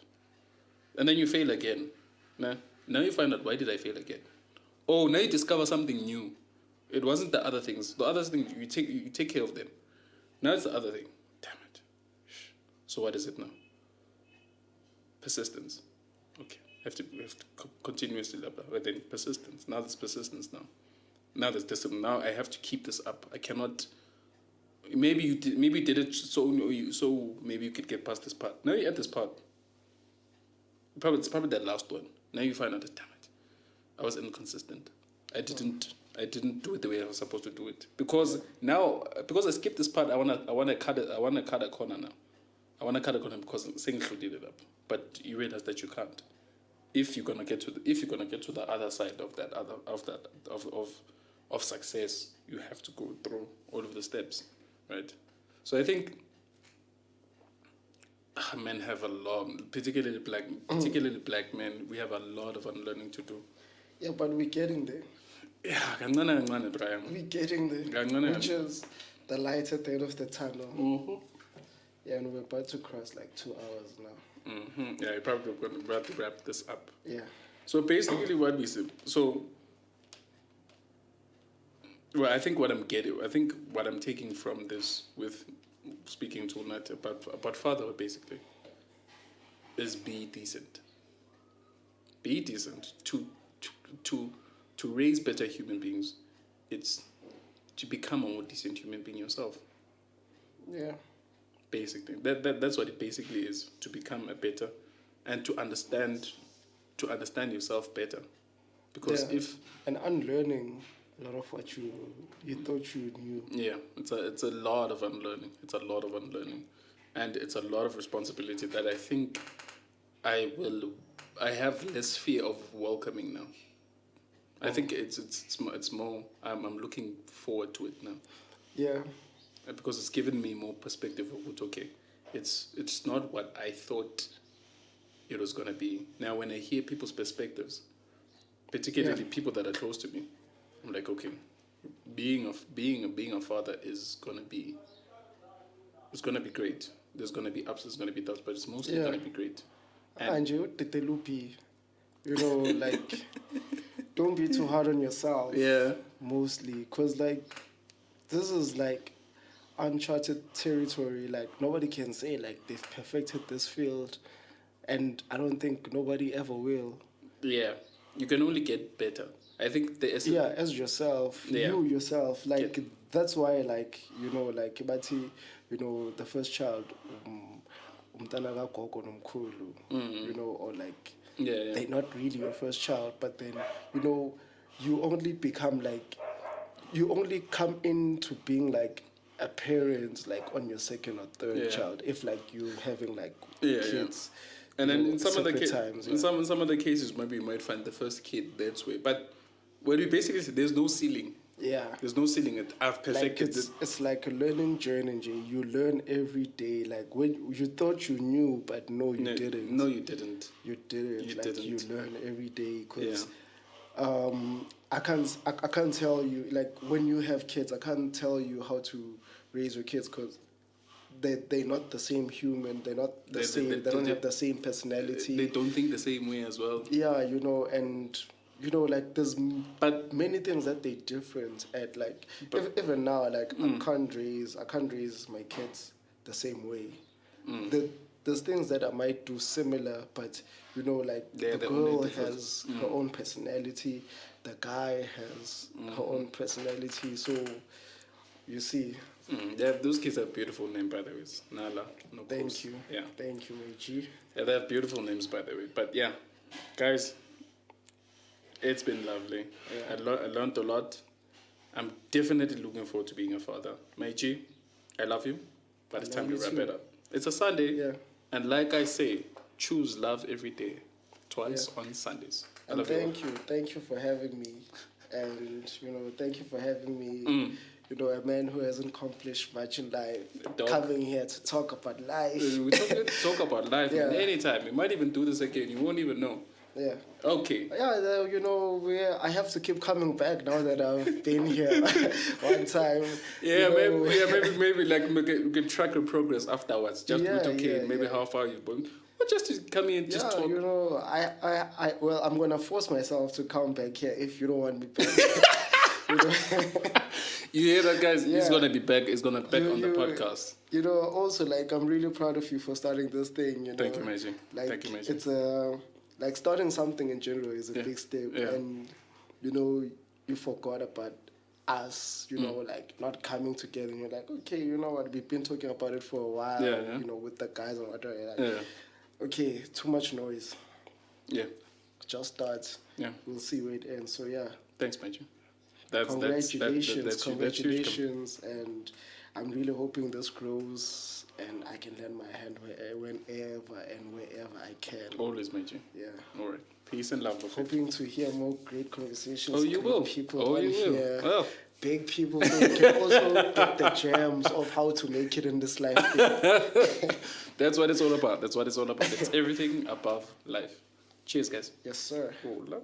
And then you fail again. Now you find out, why did I fail again? Oh, now you discover something new. It wasn't the other things. The other things, you take care of them. Now it's the other thing. Damn it. So what is it now? Persistence. Okay. We have to continuously level. But then persistence. Now there's persistence now. Now there's discipline. Now I have to keep this up. I cannot... Maybe you did it so maybe you could get past this part. Now you're at this part. It's probably that last one. Now you find out, damn it, I was inconsistent. I didn't do it the way I was supposed to do it. Because I skipped this part, I wanna cut a corner now. I wanna cut a corner because Singh did it up. But you realize that you can't. If you're gonna get to the other side of success, you have to go through all of the steps. Right, so I think men have a lot, particularly black men. We have a lot of unlearning to do. Yeah, but we're getting there. Yeah, we're getting there, which is the light at the end of the tunnel. Mm-hmm. Yeah, and we're about to cross like 2 hours now. Mm-hmm. Yeah, you're probably going to have to wrap this up. Yeah. So basically, what we said. Well, I think what I'm taking from this, with speaking to Nathi about fatherhood, basically, is be decent. Be decent. To raise better human beings, it's to become a more decent human being yourself. Yeah. Basically, that's what it basically is. To become a better, and to understand yourself better, because and unlearning a lot of what you thought you knew. Yeah, it's a lot of unlearning. And it's a lot of responsibility that I think I have less fear of welcoming now. I think it's more. I'm looking forward to it now. Yeah. Because it's given me more perspective of what, okay, it's not what I thought it was gonna be. Now when I hear people's perspectives, particularly people that are close to me, I'm like, okay, being a father is gonna be great. There's gonna be ups, there's gonna be downs, but it's mostly gonna be great. And you know, like, don't be too hard on yourself. Yeah. Mostly, cause like, this is like uncharted territory. Like nobody can say like they've perfected this field, and I don't think nobody ever will. Yeah, you can only get better. I think the essence. Yeah, as yourself, Yeah. you yourself, like Get- that's why, like like Ibati, the first child, umntana kagogo nomkhulu, or like Yeah. they're not really your first child, but then you only become like you only come into being like a parent like on your second or third child if like you're having like kids. And then in some of the separate times, times, in some of the cases, maybe you might find the first kid that way. But when we basically say there's no ceiling. Yeah. There's no ceiling. I've perfected like it's like a learning journey, Jay. You learn every day. Like when you thought you knew, but no, you didn't. No, you didn't. You didn't. You like didn't. you learn every day. Cause I can't tell you, like when you have kids, I can't tell you how to raise your kids because they're not the same human. They're not the same. They don't have the same personality. They don't think the same way as well. Yeah, and like there's many things that they're different at. Like even now, like I can't raise my kids the same way. There's things that I might do similar, but like the girl has her own personality, the guy has her own personality. So you see. Yeah, those kids have beautiful names, by the way. Nala, no. Thank you. Yeah. Thank you, my G. Yeah, they have beautiful names, by the way. But yeah, guys, it's been lovely. Yeah. I learned a lot. I'm definitely looking forward to being a father. My G, I love you. But it's time to wrap it up. It's a Sunday. Yeah. And like I say, choose love every day. Twice on Sundays. And thank you. Thank you for having me. And, thank you for having me. A man who hasn't accomplished much in life, coming here to talk about life. We talk about life anytime. We might even do this again. You won't even know. Yeah. Okay. Yeah, I have to keep coming back now that I've been here one time. Yeah, maybe like we can track your progress afterwards. Just maybe how far you've gone. Or just to come in and just talk. I'm gonna force myself to come back here if you don't want me back. You hear that, guys? Yeah. He's gonna be back. He's gonna be back on the podcast. Also, like, I'm really proud of you for starting this thing. Thank you, Maji. Like, thank you, Maji. It's like starting something in general is a big step, and you forgot about us. Like not coming together. And you're like, okay, you know what? We've been talking about it for a while. With the guys and whatever. Like, okay, too much noise. Yeah. Just start. Yeah. We'll see where it ends. So yeah. Thanks, Maji. Congratulations, and I'm really hoping this grows and I can lend my hand whenever and wherever I can. Always, Maji. Yeah. All right. Peace and love. Hoping to hear more great conversations. Oh, you will. People you will. Here. Well. Big people so you can also get the gems of how to make it in this life. That's what it's all about. It's everything above life. Cheers, guys. Yes, sir. Hola.